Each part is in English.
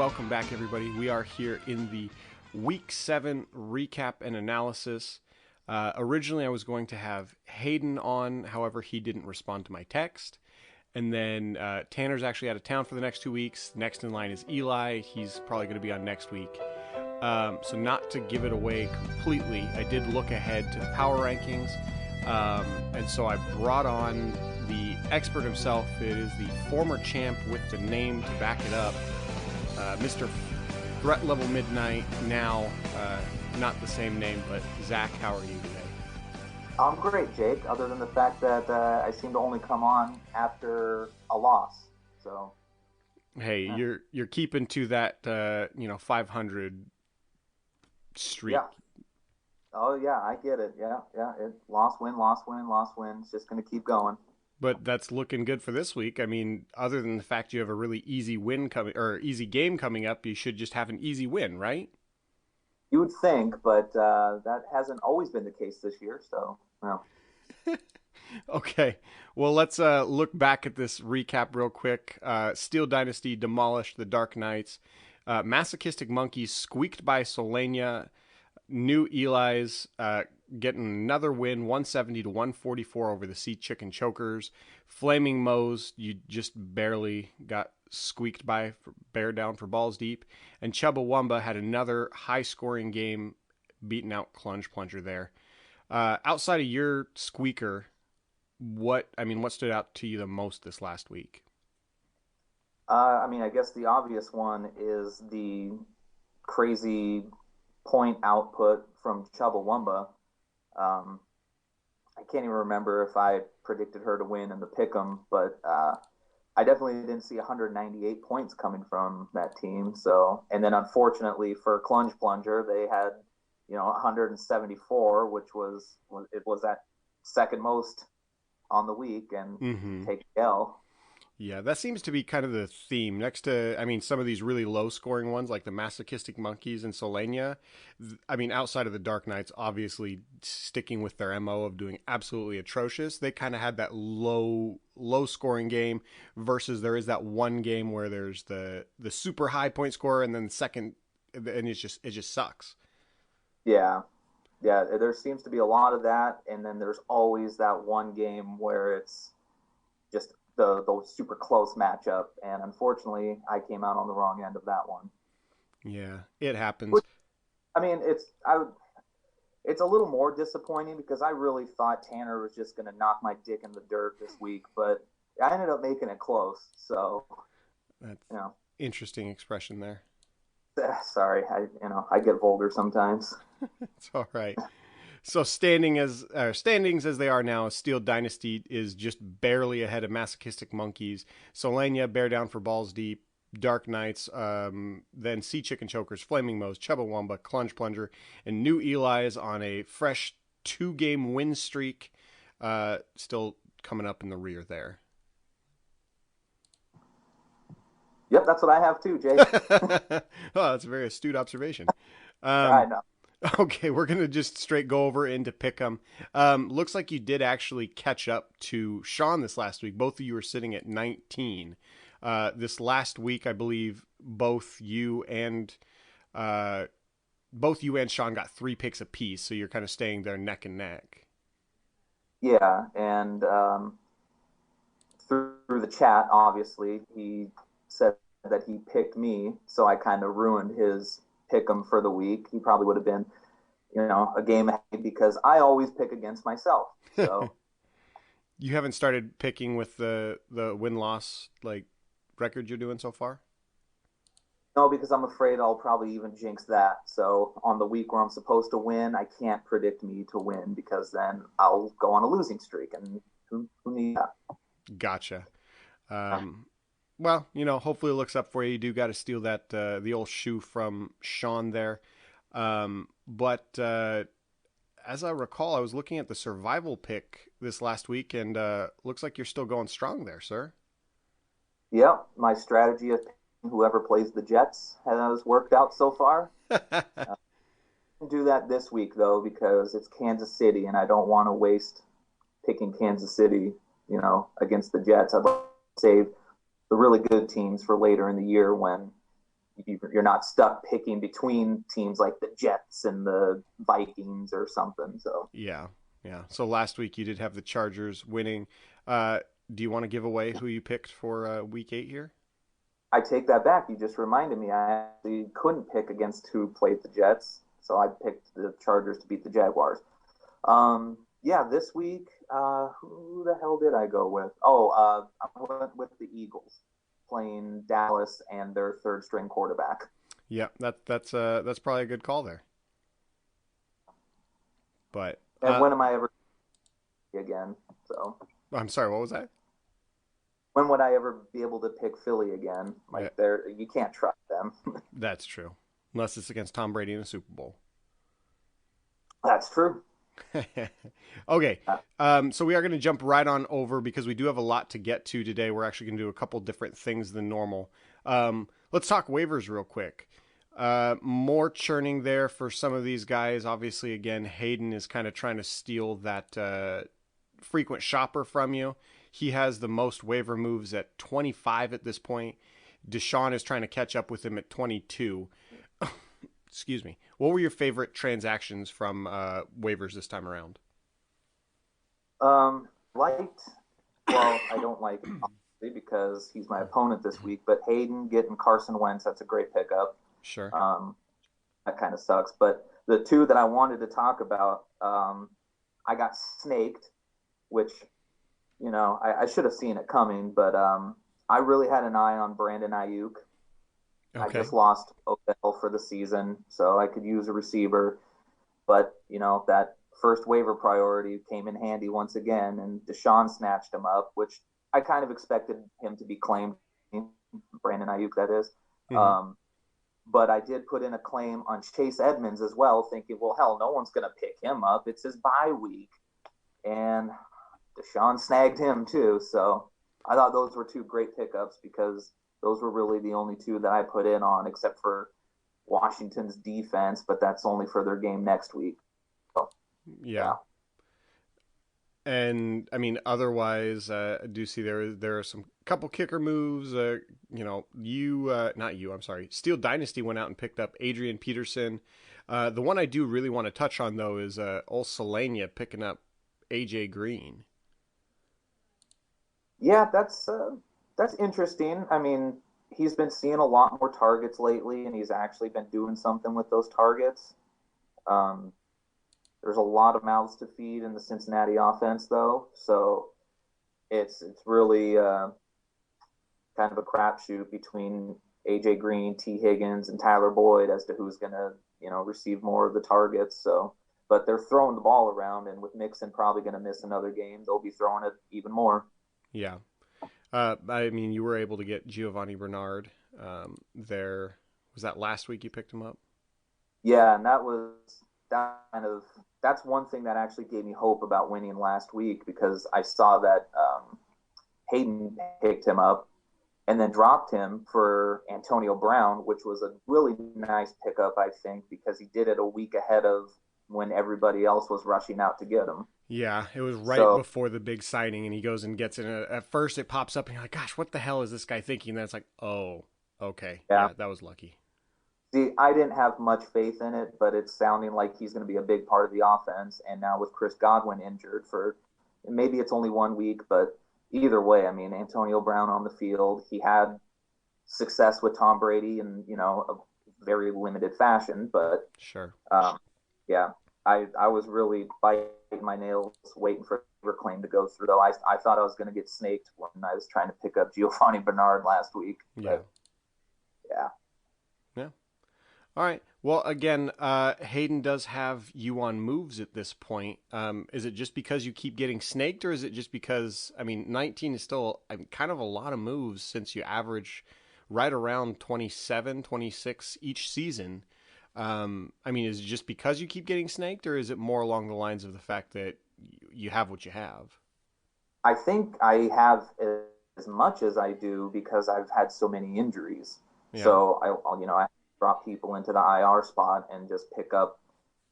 welcome back, everybody. We are here in the Week 7 recap and analysis. Originally, I was going to have Hayden on. However, he didn't respond to my text. And then Tanner's actually out of town for the next 2 weeks. Next in line is Eli. He's probably going to be on next week. So not to give it away completely, I did look ahead to the power rankings. And so I brought on the expert himself. It is the former champ with the name to back it up. Mr. Threat Level Midnight, now not the same name, but Zach, how are you today? I'm great, Jake, other than the fact that I seem to only come on after a loss. So, hey, yeah. you're keeping to that 500 streak. Yeah. Oh, yeah, I get it. Yeah. Loss, win, loss, win, loss, win. It's just going to keep going. But that's looking good for this week. I mean, other than the fact you have a really easy win coming or easy game coming up, you should just have an easy win, right? You would think, but that hasn't always been the case this year. So, well. Okay, well, let's look back at this recap real quick. Steel Dynasty demolished the Dark Knights. Masochistic Monkeys squeaked by Solania. New Eli's getting another win, 170 to 144 over the Sea Chicken Chokers. Flaming Moe's, you just barely got squeaked by, bear down for balls deep. And Chubbawamba had another high-scoring game, beating out Clunge Plunger there. Outside of your squeaker, what stood out to you the most this last week? I guess the obvious one is the crazy point output from Chubbawamba. I can't even remember if I predicted her to win in the pick'em, but I definitely didn't see 198 points coming from that team. So, and then unfortunately for Clunge Plunger, they had 174, which was that second most on the week, and take the L. Yeah, that seems to be kind of the theme. Next to, some of these really low-scoring ones, like the Masochistic Monkeys and Solania. Outside of the Dark Knights, obviously sticking with their MO of doing absolutely atrocious, they kind of had that low-scoring game versus there is that one game where there's the super high point scorer and then the second, and it just sucks. Yeah. Yeah, there seems to be a lot of that, and then there's always that one game where it's just the super close matchup, and unfortunately, I came out on the wrong end of that one. Yeah, it happens. Which, it's a little more disappointing because I really thought Tanner was just going to knock my dick in the dirt this week, but I ended up making it close. So, That's interesting expression there. Sorry, I get vulgar sometimes. It's all right. So standings as they are now, Steel Dynasty is just barely ahead of Masochistic Monkeys. Solania, bear down for balls deep. Dark Knights, then Sea Chicken Chokers, Flaming Moe's, Chubbawamba, Clunge Plunger, and New Eli is on a fresh 2-game win streak. Still coming up in the rear there. Yep, that's what I have too, Jake. Oh, that's a very astute observation. I know. Okay, we're going to just straight go over into Pick'em. Looks like you did actually catch up to Sean this last week. Both of you were sitting at 19. This last week, I believe both you and Sean got 3 picks apiece, so you're kind of staying there neck and neck. Yeah, and through the chat, obviously, he said that he picked me, so I kind of ruined his pick him for the week. He probably would have been, a game ahead because I always pick against myself. So you haven't started picking with the win-loss record you're doing so far? No, because I'm afraid I'll probably even jinx that. So on the week where I'm supposed to win, I can't predict me to win because then I'll go on a losing streak, and who needs that? Gotcha. Well, hopefully it looks up for you. You do got to steal that the old shoe from Sean there. But as I recall, I was looking at the survival pick this last week, and looks like you're still going strong there, sir. Yep, my strategy of whoever plays the Jets has worked out so far. Do that this week, though, because it's Kansas City, and I don't want to waste picking Kansas City, against the Jets. I'd like to save the really good teams for later in the year when you're not stuck picking between teams like the Jets and the Vikings or something. So Yeah, yeah. So last week you did have the Chargers winning. Uh, do you want to give away who you picked for Week 8 here? I take that back. You just reminded me. I actually couldn't pick against who played the Jets, so I picked the Chargers to beat the Jaguars. Yeah, this week, who the hell did I go with? Oh, I went with the Eagles playing Dallas and their third string quarterback. Yeah, that's probably a good call there. But And when am I ever again? So I'm sorry, what was that? when would I ever be able to pick Philly again? Yeah, Like they're you can't trust them. that's true. Unless it's against Tom Brady in a Super Bowl. That's true. Okay, so we are going to jump right on over because we do have a lot to get to today. We're actually going to do a couple different things than normal. Let's talk waivers real quick. More churning there for some of these guys. Obviously, again, Hayden is kind of trying to steal that frequent shopper from you. He has the most waiver moves at 25 at this point. Deshaun is trying to catch up with him at 22. Excuse me. What were your favorite transactions from waivers this time around? Liked. Well, I don't like obviously because he's my opponent this week. But Hayden getting Carson Wentz, that's a great pickup. Sure. That kind of sucks. But the two that I wanted to talk about, I got snaked, which I should have seen it coming. But I really had an eye on Brandon Ayuk. I Okay. just lost Odell for the season, so I could use a receiver. But, that first waiver priority came in handy once again, and Deshaun snatched him up, which I kind of expected him to be claimed, Brandon Ayuk, that is. Mm-hmm. Um, but I did put in a claim on Chase Edmonds as well, thinking, well, hell, no one's going to pick him up. It's his bye week. And Deshaun snagged him too. So I thought those were two great pickups because those were really the only two that I put in on, except for Washington's defense, but that's only for their game next week. So, Yeah. yeah. And I mean, otherwise, I do see there are some couple kicker moves. Not you. I'm sorry. Steel Dynasty went out and picked up Adrian Peterson. The one I do really want to touch on though is Ol Selenia picking up AJ Green. Yeah, that's interesting. I mean, he's been seeing a lot more targets lately, and he's actually been doing something with those targets. Um, there's a lot of mouths to feed in the Cincinnati offense, though, so it's really kind of a crapshoot between AJ Green, T. Higgins, and Tyler Boyd as to who's going to receive more of the targets. So, but they're throwing the ball around, and with Mixon probably going to miss another game, they'll be throwing it even more. Yeah. I mean, you were able to get Giovanni Bernard there. Was that last week you picked him up? Yeah, and that's one thing that actually gave me hope about winning last week because I saw that Hayden picked him up and then dropped him for Antonio Brown, which was a really nice pickup, I think, because he did it a week ahead of when everybody else was rushing out to get him. Yeah, it was right So, before the big signing, and he goes and gets it. At first, it pops up, and you're like, "Gosh, what the hell is this guy thinking?" And then it's like, "Oh, okay, yeah. yeah, that was lucky." See, I didn't have much faith in it, but it's sounding like he's going to be a big part of the offense. And now with Chris Godwin injured for maybe it's only 1 week, but either way, I mean, Antonio Brown on the field, he had success with Tom Brady in, a very limited fashion. But Sure. yeah, I was really biting my nails waiting for the claim to go through, though. I thought I was going to get snaked when I was trying to pick up Giovanni Bernard last week. Yeah. But yeah. Yeah. All right. Well, again, Hayden does have you on moves at this point. Is it just because you keep getting snaked, or is it just because, I mean, 19 is still kind of a lot of moves since you average right around 27, 26 each season? I mean, is it just because you keep getting snaked, or is it more along the lines of the fact that you have what you have? I think I have as much as I do because I've had so many injuries. Yeah. So I drop people into the IR spot and just pick up,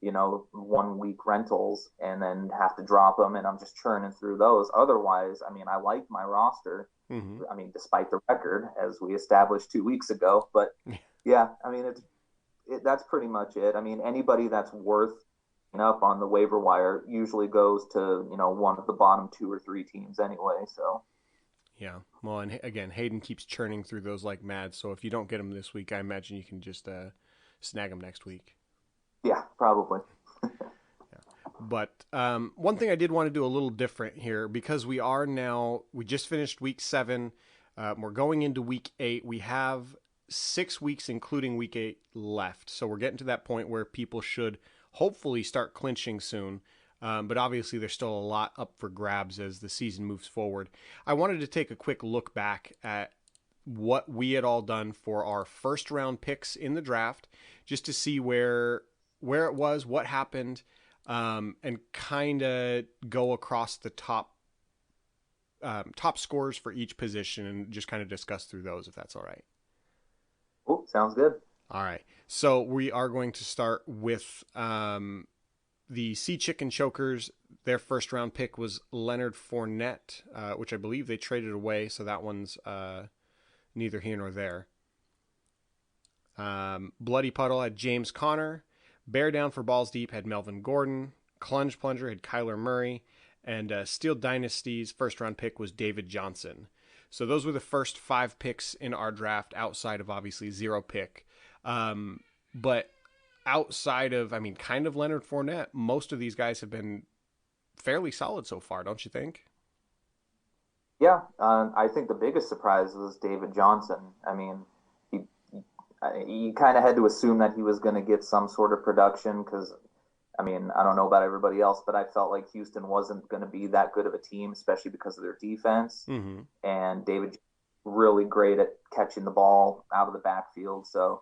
1 week rentals and then have to drop them. And I'm just churning through those. Otherwise, I mean, I like my roster. Mm-hmm. I mean, despite the record, as we established 2 weeks ago. But yeah, I mean, that's pretty much it. I mean, anybody that's worth up on the waiver wire usually goes to one of the bottom two or three teams anyway. So Yeah. Well, and again, Hayden keeps churning through those like mad. So if you don't get him this week, I imagine you can just snag him next week. yeah, probably. But one thing I did want to do a little different here, because we just finished week 7. We're going into week 8. We have 6 weeks, including week 8, left. So we're getting to that point where people should hopefully start clinching soon. But obviously, there's still a lot up for grabs as the season moves forward. I wanted to take a quick look back at what we had all done for our first round picks in the draft, just to see where it was, what happened, and kind of go across the top scores for each position and just kind of discuss through those, if that's all right. Oh, sounds good. All right. So we are going to start with the Sea Chicken Chokers. Their first round pick was Leonard Fournette, which I believe they traded away. So that one's neither here nor there. Bloody Puddle had James Conner. Bear Down for Balls Deep had Melvin Gordon. Clunge Plunger had Kyler Murray. And Steel Dynasty's first round pick was David Johnson. So those were the first 5 picks in our draft, outside of obviously 0 pick. But outside of, kind of Leonard Fournette, most of these guys have been fairly solid so far, don't you think? Yeah, I think the biggest surprise was David Johnson. I mean, you kind of had to assume that he was going to get some sort of production because, I don't know about everybody else, but I felt like Houston wasn't going to be that good of a team, especially because of their defense. Mm-hmm. And David really great at catching the ball out of the backfield. So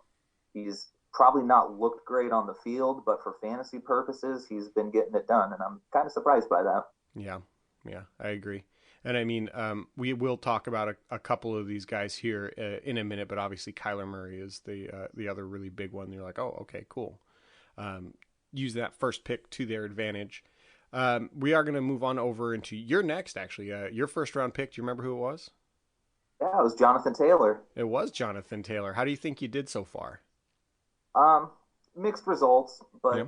he's probably not looked great on the field, but for fantasy purposes, he's been getting it done. And I'm kind of surprised by that. Yeah, I agree. And we will talk about a couple of these guys here in a minute, but obviously Kyler Murray is the other really big one. You're like, oh, okay, cool. Use that first pick to their advantage. We are going to move on over into your next, actually. Your first round pick, do you remember who it was? Yeah, it was Jonathan Taylor. It was Jonathan Taylor. How do you think you did so far? Mixed results, but I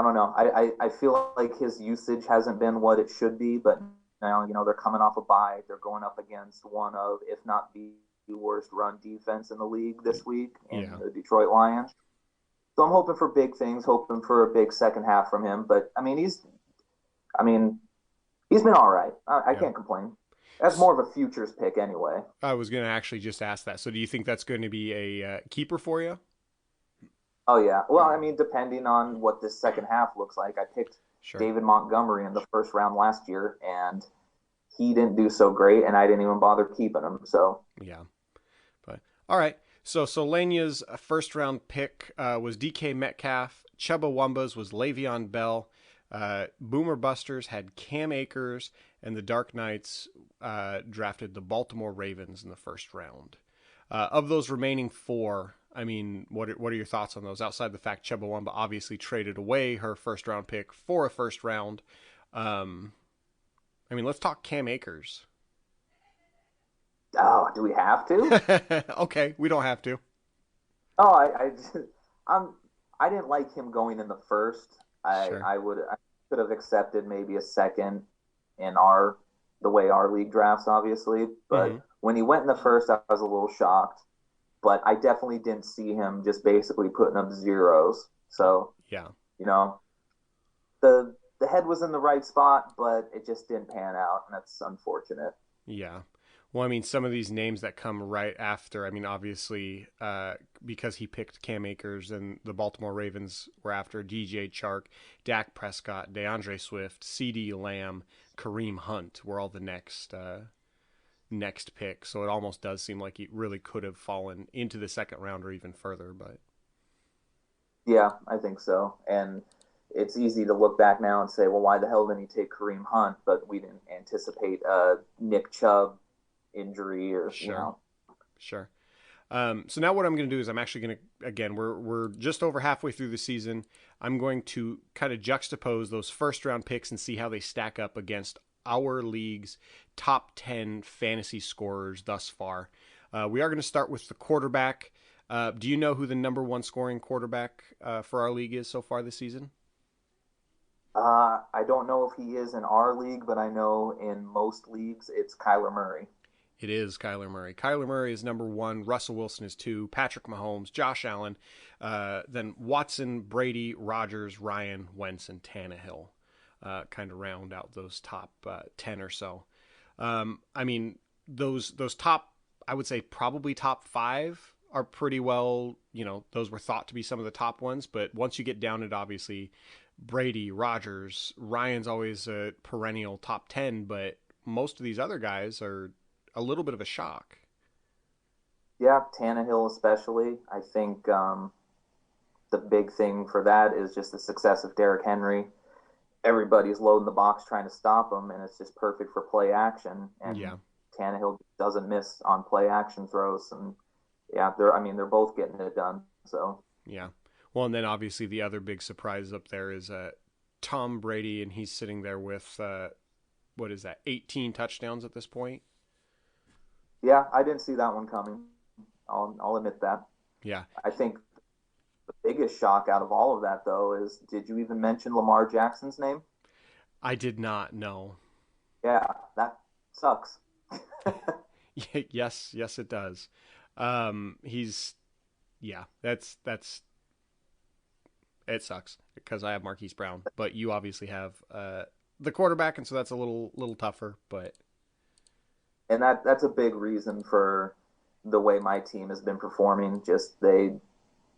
don't know. I feel like his usage hasn't been what it should be, but now, they're coming off a bye. They're going up against one of, if not the worst run defense in the league this week in the Detroit Lions. So I'm hoping for big things, hoping for a big second half from him. But he's been all right. I can't complain. That's more of a futures pick anyway. I was going to actually just ask that. So do you think that's going to be a keeper for you? Oh, yeah. Well, depending on what this second half looks like. I picked David Montgomery in the first round last year, and he didn't do so great, and I didn't even bother keeping him. So yeah. But all right. So Solania's first round pick was DK Metcalf. Chubba Wumba's was Le'Veon Bell. Boomer Busters had Cam Akers, and the Dark Knights drafted the Baltimore Ravens in the first round. Of those remaining 4, what are your thoughts on those? Outside the fact Chubbawamba obviously traded away her first round pick for a first round. Let's talk Cam Akers. Oh, do we have to? Okay, we don't have to. Oh, I didn't like him going in the first. I could have accepted maybe a second in the way our league drafts, obviously. But when he went in the first, I was a little shocked. But I definitely didn't see him just basically putting up zeros. So yeah, the head was in the right spot, but it just didn't pan out, and that's unfortunate. Yeah. Well, some of these names that come right after, obviously, because he picked Cam Akers and the Baltimore Ravens were after DJ Chark, Dak Prescott, DeAndre Swift, CeeDee Lamb, Kareem Hunt were all the next pick. So it almost does seem like he really could have fallen into the second round or even further. But yeah, I think so. And it's easy to look back now and say, well, why the hell didn't he take Kareem Hunt? But we didn't anticipate Nick Chubb injury or Sure. So now what I'm going to do is I'm actually going to, again, we're just over halfway through the season. I'm going to kind of juxtapose those first round picks and see how they stack up against our league's top 10 fantasy scorers thus far. We are going to start with the quarterback. Do you know who the number one scoring quarterback for our league is so far this season? I don't know if he is in our league, but I know in most leagues it's Kyler Murray. It is Kyler Murray. Kyler Murray is number one. Russell Wilson is two. Patrick Mahomes, Josh Allen, then Watson, Brady, Rodgers, Ryan, Wentz, and Tannehill kind of round out those top 10 or so. I mean, those top, I would say probably top five are pretty well, those were thought to be some of the top ones. But once you get down it, obviously, Brady, Rodgers, Ryan's always a perennial top 10, but most of these other guys are a little bit of a shock. Yeah, Tannehill especially. I think the big thing for that is just the success of Derrick Henry. Everybody's loading the box trying to stop him, and it's just perfect for play action. And Yeah. Tannehill doesn't miss on play action throws, and yeah, they're both getting it done. So Yeah. Well, and then obviously the other big surprise up there is Tom Brady, and he's sitting there with what is that, 18 touchdowns at this point? yeah, I didn't see that one coming. I'll admit that. Yeah. I think the biggest shock out of all of that, though, is did you even mention Lamar Jackson's name? I did not know. Yeah, that sucks. Yes, yes, it does. He's, yeah, that's it sucks because I have Marquise Brown, but you obviously have the quarterback, and so that's a little tougher. But And that's a big reason for the way my team has been performing. Just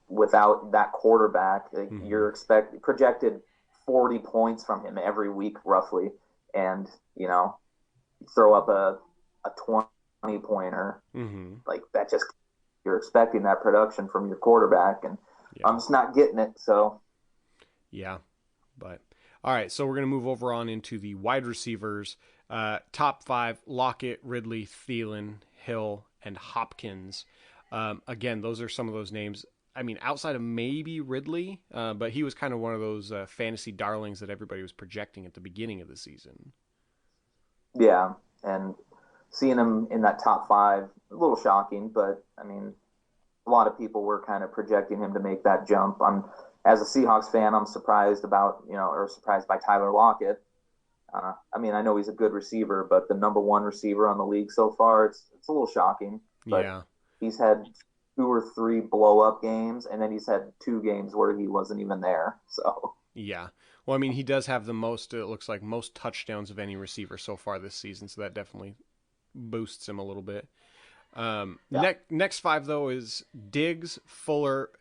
without that quarterback, you're projected 40 points from him every week roughly, and throw up a 20 pointer like that. Just you're expecting that production from your quarterback, and yeah. I'm just not getting it. So Yeah, but all right. So we're gonna move over on into the wide receivers. Top five: Lockett, Ridley, Thielen, Hill, and Hopkins. Again, those are some of those names. I mean, outside of maybe Ridley, but he was kind of one of those fantasy darlings that everybody was projecting at the beginning of the season. yeah, and seeing him in that top five, a little shocking, but I mean, a lot of people were kind of projecting him to make that jump. As a Seahawks fan, I'm surprised surprised by Tyler Lockett. I mean, I know he's a good receiver, but the number one receiver on the league so far, it's a little shocking. But Yeah. He's had 2 or 3 blow up games, and then he's had 2 games where he wasn't even there. So Yeah. Well, I mean, he does have the most, it looks like, most touchdowns of any receiver so far this season, so that definitely boosts him a little bit. yeah. Next five, though, is Diggs, Fuller,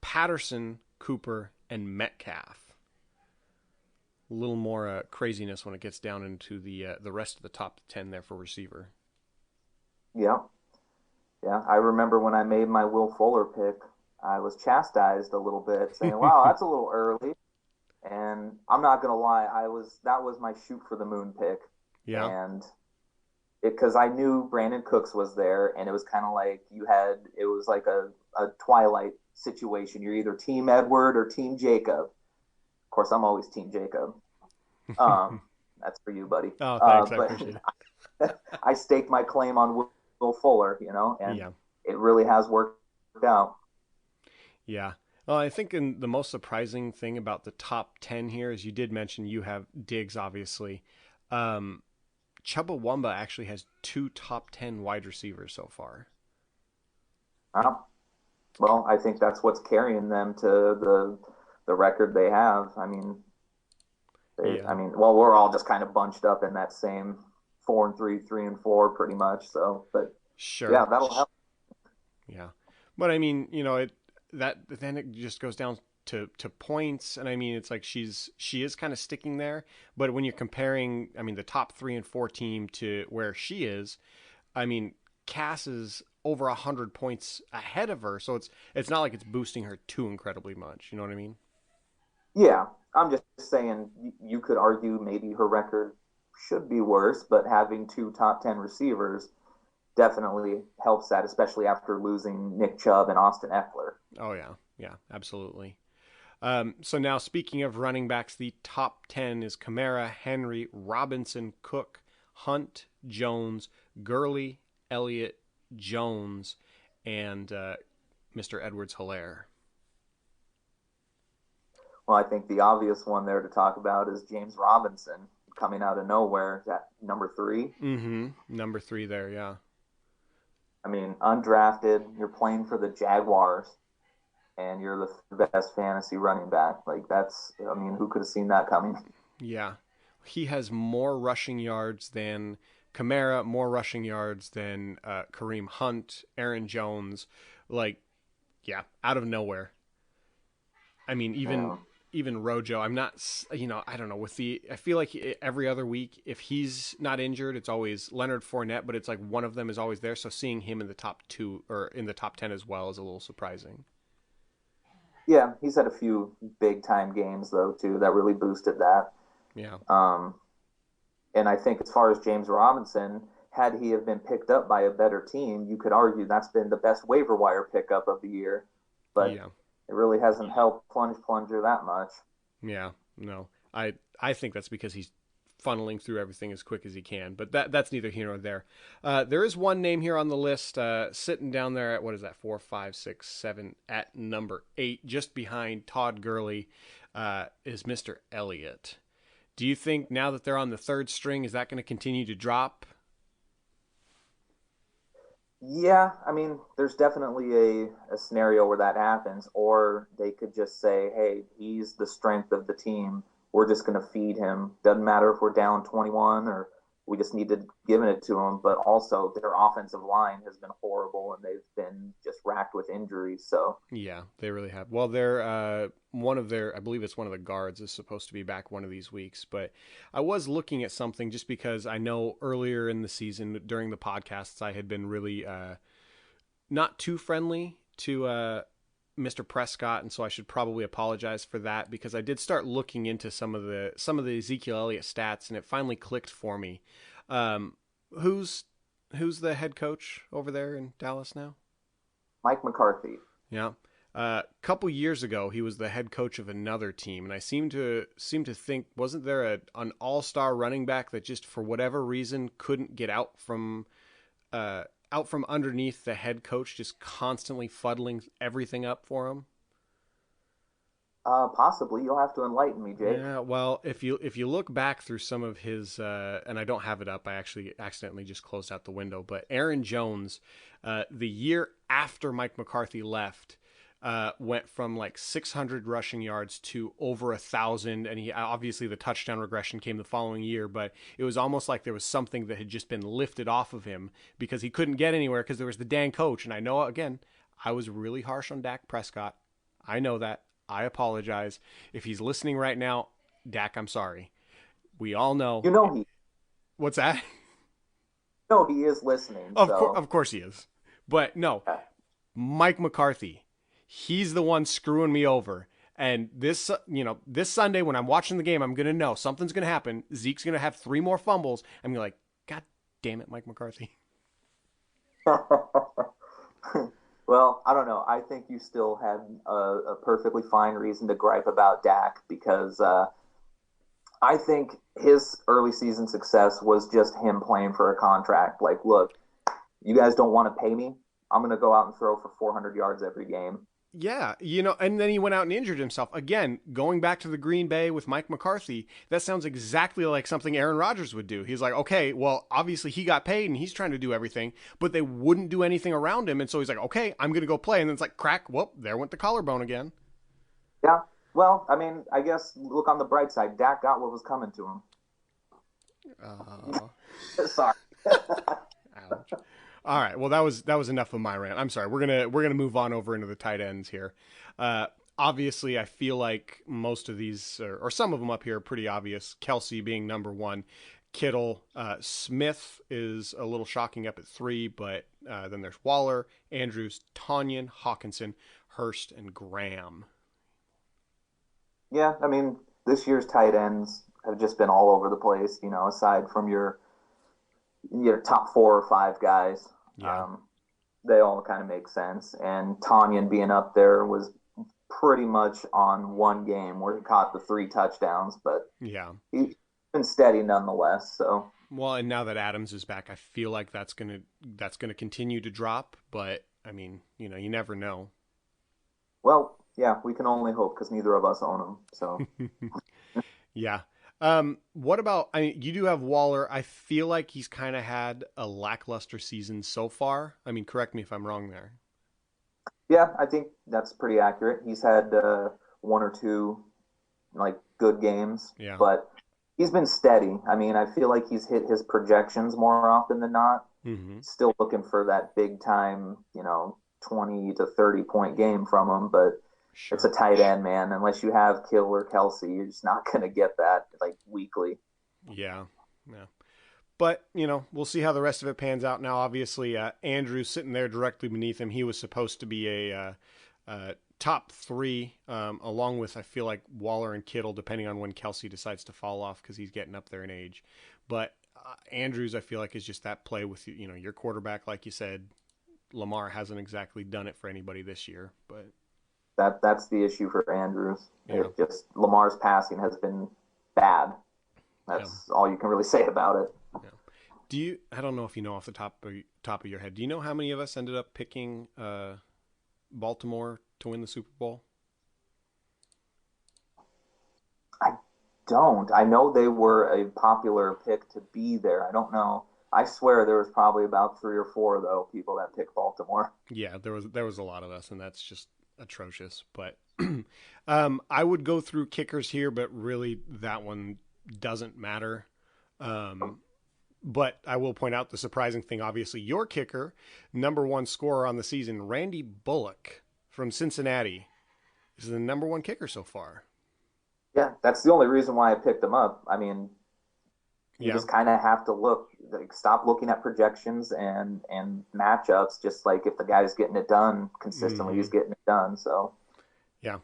Patterson, Cooper, and Metcalf. A little more craziness when it gets down into the rest of the top 10 there for receiver. Yeah. Yeah, I remember when I made my Will Fuller pick, I was chastised a little bit, saying, "Wow, that's a little early." And I'm not gonna lie, that was my shoot for the moon pick, Yeah. and because I knew Brandon Cooks was there, and it was kind of like it was like a Twilight situation. You're either Team Edward or Team Jacob. Of course, I'm always Team Jacob. That's for you, buddy. Oh, thanks. I But appreciate I staked my claim on Will Fuller, it. and Yeah. it really has worked out. Yeah. Well, I think the most surprising thing about the top 10 here is you did mention you have Diggs, obviously. Chubbawamba actually has 2 top 10 wide receivers so far. Well, I think that's what's carrying them to the record they have. I mean, Yeah. well, we're all just kind of bunched up in that same 4-3, 3-4, pretty much. So, but Sure. yeah, that'll help. Yeah. But I mean, then it just goes down to points, and I mean, it's like she is kind of sticking there, but when you're comparing, I mean, the top 3 and 4 team to where she is, I mean, Cass is over 100 points ahead of her, so it's not like it's boosting her too incredibly much. You know what I mean? Yeah, I'm just saying you could argue maybe her record should be worse, but having 2 top 10 receivers definitely helps that, especially after losing Nick Chubb and Austin Eckler. Oh yeah, yeah, absolutely. So now, speaking of running backs, the top 10 is Kamara, Henry, Robinson, Cook, Hunt, Jones, Gurley, Elliott, Jones, and Mr. Edwards-Helaire. Well, I think the obvious one there to talk about is James Robinson coming out of nowhere at number 3. Mm-hmm. Number 3 there, yeah. I mean, undrafted, you're playing for the Jaguars, and you're the best fantasy running back. Like, I mean, who could have seen that coming? Yeah. He has more rushing yards than Kamara, more rushing yards than Kareem Hunt, Aaron Jones. Like, yeah, out of nowhere. I mean, even Rojo, I'm not, I don't know. I feel like every other week, if he's not injured, it's always Leonard Fournette, but it's like one of them is always there. So seeing him in the top 2 or in the top 10 as well is a little surprising. Yeah, he's had a few big time games though too that really boosted that. Yeah. And I think as far as James Robinson, had he have been picked up by a better team, you could argue that's been the best waiver wire pickup of the year. But Yeah. it really hasn't helped Plunger that much. Yeah. No. I think that's because he's funneling through everything as quick as he can, but that's neither here nor there. There is one name here on the list, sitting down there at, what is that, 4, 5, 6, 7, at number 8, just behind Todd Gurley, is Mr. Elliott. Do you think now that they're on the 3rd string, is that going to continue to drop? Yeah, I mean, there's definitely a scenario where that happens, or they could just say, hey, he's the strength of the team. We're just going to feed him. Doesn't matter if we're down 21 or we just need to give it to him. But also, their offensive line has been horrible and they've been just racked with injuries. So, Yeah, they really have. Well, they're I believe it's one of the guards is supposed to be back one of these weeks. But I was looking at something just because I know earlier in the season during the podcasts I had been really not too friendly to Mr. Prescott, and so I should probably apologize for that because I did start looking into some of the Ezekiel Elliott stats, and it finally clicked for me. Who's the head coach over there in Dallas now? Mike McCarthy. Yeah. A couple years ago, he was the head coach of another team, and I seem to think, wasn't there an all-star running back that just for whatever reason couldn't get out from underneath the head coach, just constantly fuddling everything up for him? Possibly. You'll have to enlighten me, Jake. Yeah, well, if you look back through some of his, and I don't have it up, I actually accidentally just closed out the window, but Aaron Jones, the year after Mike McCarthy left, went from like 600 rushing yards to over 1,000, and he obviously the touchdown regression came the following year, but it was almost like there was something that had just been lifted off of him because he couldn't get anywhere because there was the dang coach. And I know, again, I was really harsh on Dak Prescott. I know that. I apologize. If he's listening right now, Dak, I'm sorry. We all know. You know he. What's that? No, he is listening. Of course he is. But no, Mike McCarthy, he's the one screwing me over. And this Sunday when I'm watching the game, I'm going to know something's going to happen. Zeke's going to have 3 more fumbles. I'm going to like, God damn it, Mike McCarthy. Well, I don't know. I think you still had a perfectly fine reason to gripe about Dak because I think his early season success was just him playing for a contract. Like, look, you guys don't want to pay me. I'm going to go out and throw for 400 yards every game. Yeah, and then he went out and injured himself. Again, going back to the Green Bay with Mike McCarthy, that sounds exactly like something Aaron Rodgers would do. He's like, okay, well, obviously he got paid and he's trying to do everything, but they wouldn't do anything around him. And so he's like, okay, I'm going to go play. And then it's like, crack, whoop, there went the collarbone again. Yeah, well, I mean, I guess look on the bright side. Dak got what was coming to him. Sorry. Ouch. All right. Well, that was enough of my rant. I'm sorry. We're gonna move on over into the tight ends here. Obviously, I feel like most of these, or some of them up here, are pretty obvious. Kelce being number 1, Kittle, Smith is a little shocking up at 3, but then there's Waller, Andrews, Tonyan, Hawkinson, Hurst, and Graham. Yeah, I mean, this year's tight ends have just been all over the place. Aside from your top 4 or 5 guys. Yeah. They all kind of make sense. And Tonyan being up there was pretty much on one game where he caught the 3 touchdowns, but Yeah. he's been steady nonetheless. So, Well, and now that Adams is back, I feel like that's gonna continue to drop. But I mean, you never know. well, yeah, we can only hope because neither of us own him. So, Yeah. What about? I mean, you do have Waller. I feel like he's kind of had a lackluster season so far. I mean, correct me if I'm wrong there. yeah, I think that's pretty accurate. He's had one or two like good games, Yeah. but he's been steady. I mean, I feel like he's hit his projections more often than not. Mm-hmm. Still looking for that big time, 20 to 30 point game from him, but it's a Sure. tight end, man. Unless you have Kill or Kelsey, you're just not going to get that like weekly. Yeah. Yeah. But we'll see how the rest of it pans out. Now, obviously, Andrew's sitting there directly beneath him. He was supposed to be a top three, along with I feel like Waller and Kittle, depending on when Kelsey decides to fall off because he's getting up there in age. But Andrews, I feel like, is just that play with your quarterback, like you said. Lamar hasn't exactly done it for anybody this year, but That's the issue for Andrews. yeah, It just Lamar's passing has been bad. yeah, That's all you can really say about it. yeah. Do you? I don't know if you know off the top of your head. Do you know how many of us ended up picking Baltimore to win the Super Bowl? I don't. I know they were a popular pick to be there. I don't know. I swear there was probably about 3 or 4 though people that picked Baltimore. Yeah, there was a lot of us, and that's just atrocious. But I would go through kickers here, but really that one doesn't matter. Um, but I will point out the surprising thing. Obviously, your kicker, number one scorer on the season, Randy Bullock from Cincinnati, is the number one kicker so far. Yeah, that's the only reason why I picked them up. I mean, you Yeah. just kind of have to stop looking at projections and matchups. Just like if the guy's getting it done consistently, Hmm. he's getting it done. So Yeah.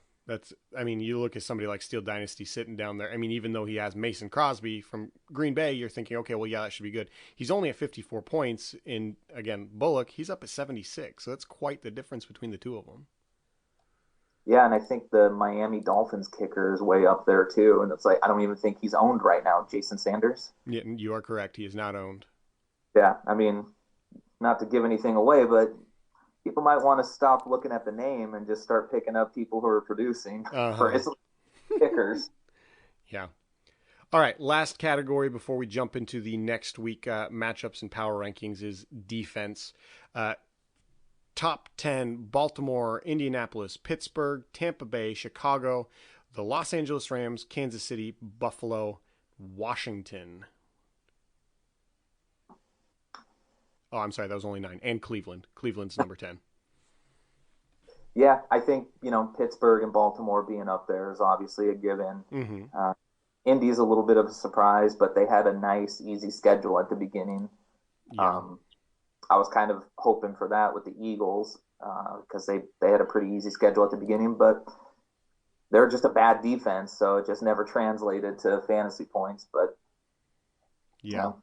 I mean, you look at somebody like Steel Dynasty sitting down there. I mean, even though he has Mason Crosby from Green Bay, you're thinking, okay, well, yeah, that should be good. He's only at 54 points. In, again, Bullock, he's up at 76. So that's quite the difference between the two of them. yeah, and I think the Miami Dolphins kicker is way up there too. And it's like I don't even think he's owned right now. Jason Sanders. Yeah, you are correct. He is not owned. Yeah, I mean, not to give anything away, but people might want to stop looking at the name and just start picking up people who are producing Uh for huh. it's kickers. Yeah. All right. Last category before we jump into the next week matchups and power rankings is defense. Uh, top 10 Baltimore, Indianapolis, Pittsburgh, Tampa Bay, Chicago, the Los Angeles Rams, Kansas City, Buffalo, Washington. Oh, I'm sorry, that was only 9. And Cleveland. Cleveland's number 10. Yeah, I think Pittsburgh and Baltimore being up there is obviously a given. Mm-hmm. Uh, Indy's a little bit of a surprise, but they had a nice, easy schedule at the beginning. Yeah. Um, I was kind of hoping for that with the Eagles because they had a pretty easy schedule at the beginning, but they're just a bad defense, so it just never translated to fantasy points. But you Yeah. know,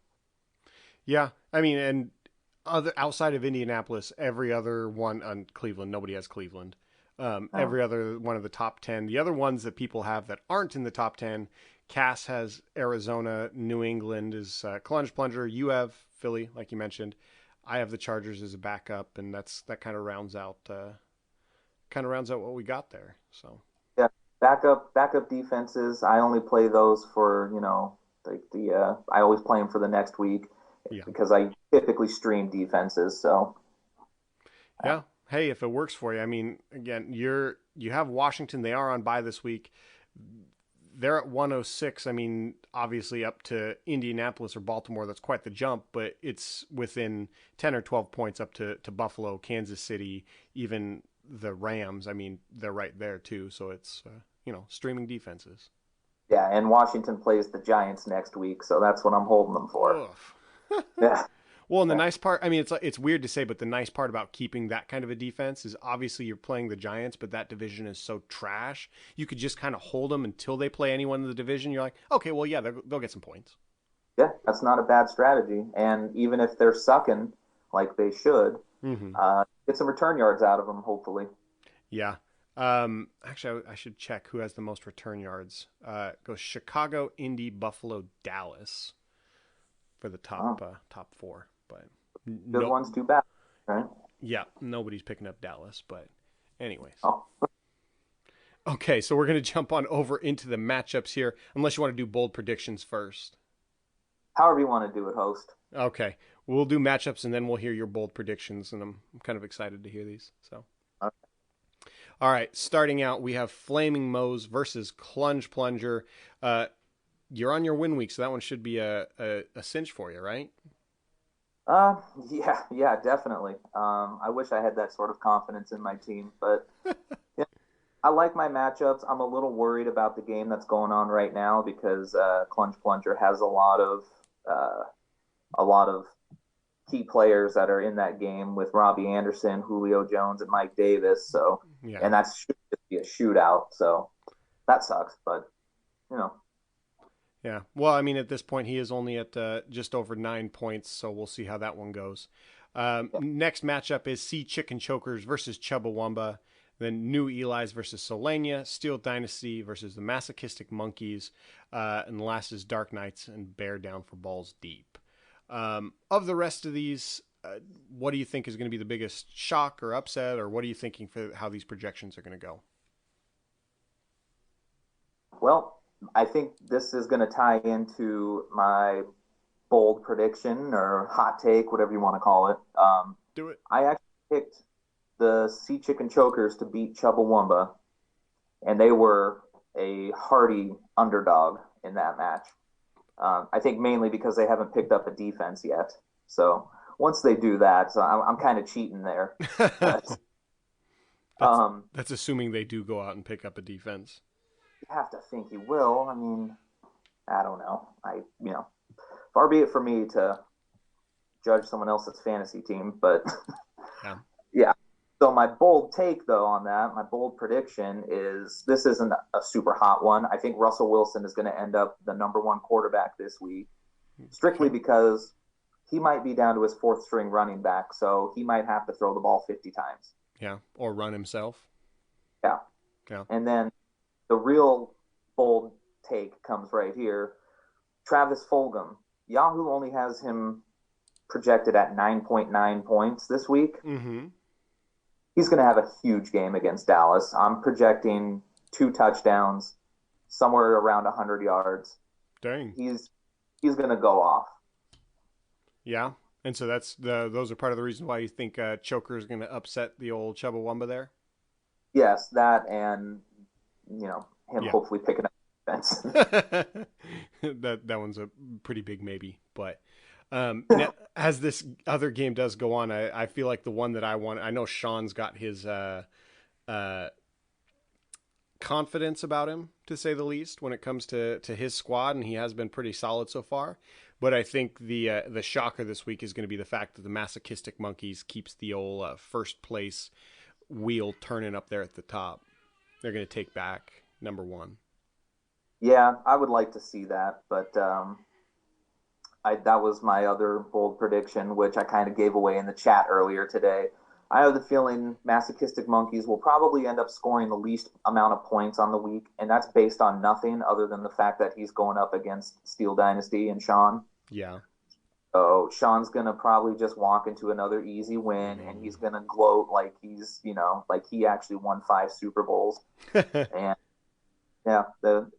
Yeah. I mean, and other outside of Indianapolis, every other one on Cleveland, nobody has Cleveland. no. Every other one of the top 10. The other ones that people have that aren't in the top 10, Cass has Arizona, New England is Clunge Plunger. You have Philly, like you mentioned. I have the Chargers as a backup, and that kind of rounds out what we got there. So Yeah, backup defenses. I only play those for like the I always play them for the next week yeah, because I typically stream defenses. So yeah. Hey, if it works for you, I mean, again, you have Washington. They are on bye this week. They're at 106. I mean, obviously up to Indianapolis or Baltimore, that's quite the jump, but it's within 10 or 12 points up to Buffalo, Kansas City, even the Rams. I mean, they're right there too. So it's, streaming defenses. yeah, and Washington plays the Giants next week, so that's what I'm holding them for. Oof. Yeah, Well, and the yeah, nice part, I mean, it's weird to say, but the nice part about keeping that kind of a defense is obviously you're playing the Giants, but that division is so trash. You could just kind of hold them until they play anyone in the division. You're like, okay, well, yeah, they'll get some points. yeah. That's not a bad strategy. And even if they're sucking like they should, Mm-hmm. get some return yards out of them, hopefully. Yeah. Actually, I should check who has the most return yards. It goes Chicago, Indy, Buffalo, Dallas for the Oh, top four. But good no, one's too bad, right? yeah, nobody's picking up Dallas. But anyways, Oh, okay, so we're gonna jump on over into the matchups here. Unless you want to do bold predictions first. however you want to do it, host. Okay, we'll do matchups and then we'll hear your bold predictions, and I'm kind of excited to hear these. So. Okay. All right, starting out, we have Flaming Moe's versus Clunge Plunger. You're on your win week, so that one should be a cinch for you, right? Uh, yeah, definitely. I wish I had that sort of confidence in my team, but yeah, I like my matchups. I'm a little worried about the game that's going on right now because Clunge Plunger has uh, a lot of key players that are in that game with Robbie Anderson, Julio Jones, and Mike Davis. So, Yeah. and that's should just be a shootout. So that sucks, but you know, Yeah. Well, I mean, at this point, he is only at just over 9 points, so we'll see how that one goes. Next matchup is Sea Chicken Chokers versus Chubbawamba. Then New Eli's versus Solania, Steel Dynasty versus the Masochistic Monkeys, and the last is Dark Knights and Bear Down for Balls Deep. Of the rest of these, what do you think is going to be the biggest shock or upset, or what are you thinking for how these projections are going to go? well, I think this is going to tie into my bold prediction or hot take, whatever you want to call it. Do it. I actually picked the Sea Chicken Chokers to beat Chubbawamba, and they were a hearty underdog in that match. I think mainly because they haven't picked up a defense yet. So once they do that, so I'm kind of cheating there. But that's um, that's assuming they do go out and pick up a defense. you have to think he will. I mean, I don't know. Far be it for me to judge someone else's fantasy team, but Yeah. yeah. So my bold take though on that, my bold prediction is this isn't a super hot one. I think Russell Wilson is going to end up the number one quarterback this week, strictly Okay. because he might be down to his fourth string running back, so he might have to throw the ball 50 times. Yeah. Or run himself. Yeah. Yeah. And then the real bold take comes right here. Travis Fulgham. Yahoo only has him projected at 9.9 points this week. Mm-hmm. He's going to have a huge game against Dallas. I'm projecting 2 touchdowns, somewhere around 100 yards. Dang. He's going to go off. Yeah. And so those are part of the reason why you think Choker is going to upset the old Chubbawamba there. Yes, that and him Yeah. hopefully picking up defense. that one's a pretty big maybe, but now, as this other game does go on, I feel like the one that I want. I know Sean's got his confidence about him, to say the least, when it comes to his squad, and he has been pretty solid so far. But I think the shocker this week is going to be the fact that the Masochistic Monkeys keeps the old first place wheel turning up there at the top. They're going to take back number one. Yeah, I would like to see that, but that was my other bold prediction, which I kind of gave away in the chat earlier today. I have the feeling Masochistic Monkeys will probably end up scoring the least amount of points on the week, and that's based on nothing other than the fact that he's going up against Steel Dynasty and Sean. Yeah. So Sean's gonna probably just walk into another easy win, and he's gonna gloat like like he actually won 5 Super Bowls, and yeah, the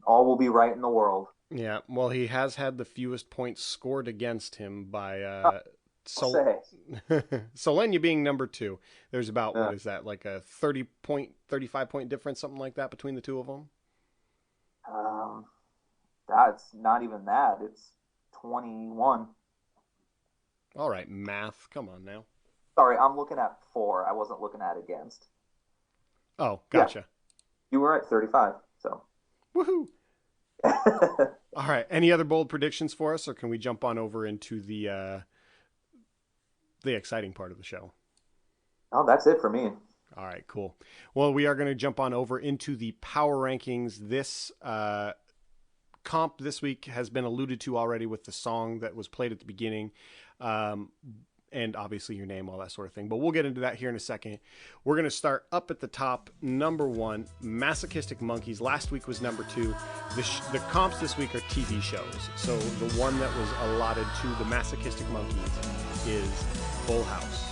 all will be right in the world. Yeah, well, he has had the fewest points scored against him by Say, Solenia being number two. There's about, uh, what is that, like a 35 point difference, something like that between the two of them? um, that's not even that. It's 21. All right, math. Come on now. Sorry, I'm looking at for. I wasn't looking at against. Oh, Yeah, gotcha. you were at 35. So. Woohoo! All right, any other bold predictions for us, or can we jump on over into the exciting part of the show? Oh, that's it for me. All right, cool. Well, we are going to jump on over into the power rankings. This comp this week has been alluded to already with the song that was played at the beginning. and obviously your name, all that sort of thing. But we'll get into that here in a second. We're going to start up at the top. Number 1, Masochistic Monkeys. Last week was number 2. The comps this week are TV shows. So the one that was allotted to the Masochistic Monkeys is Full House.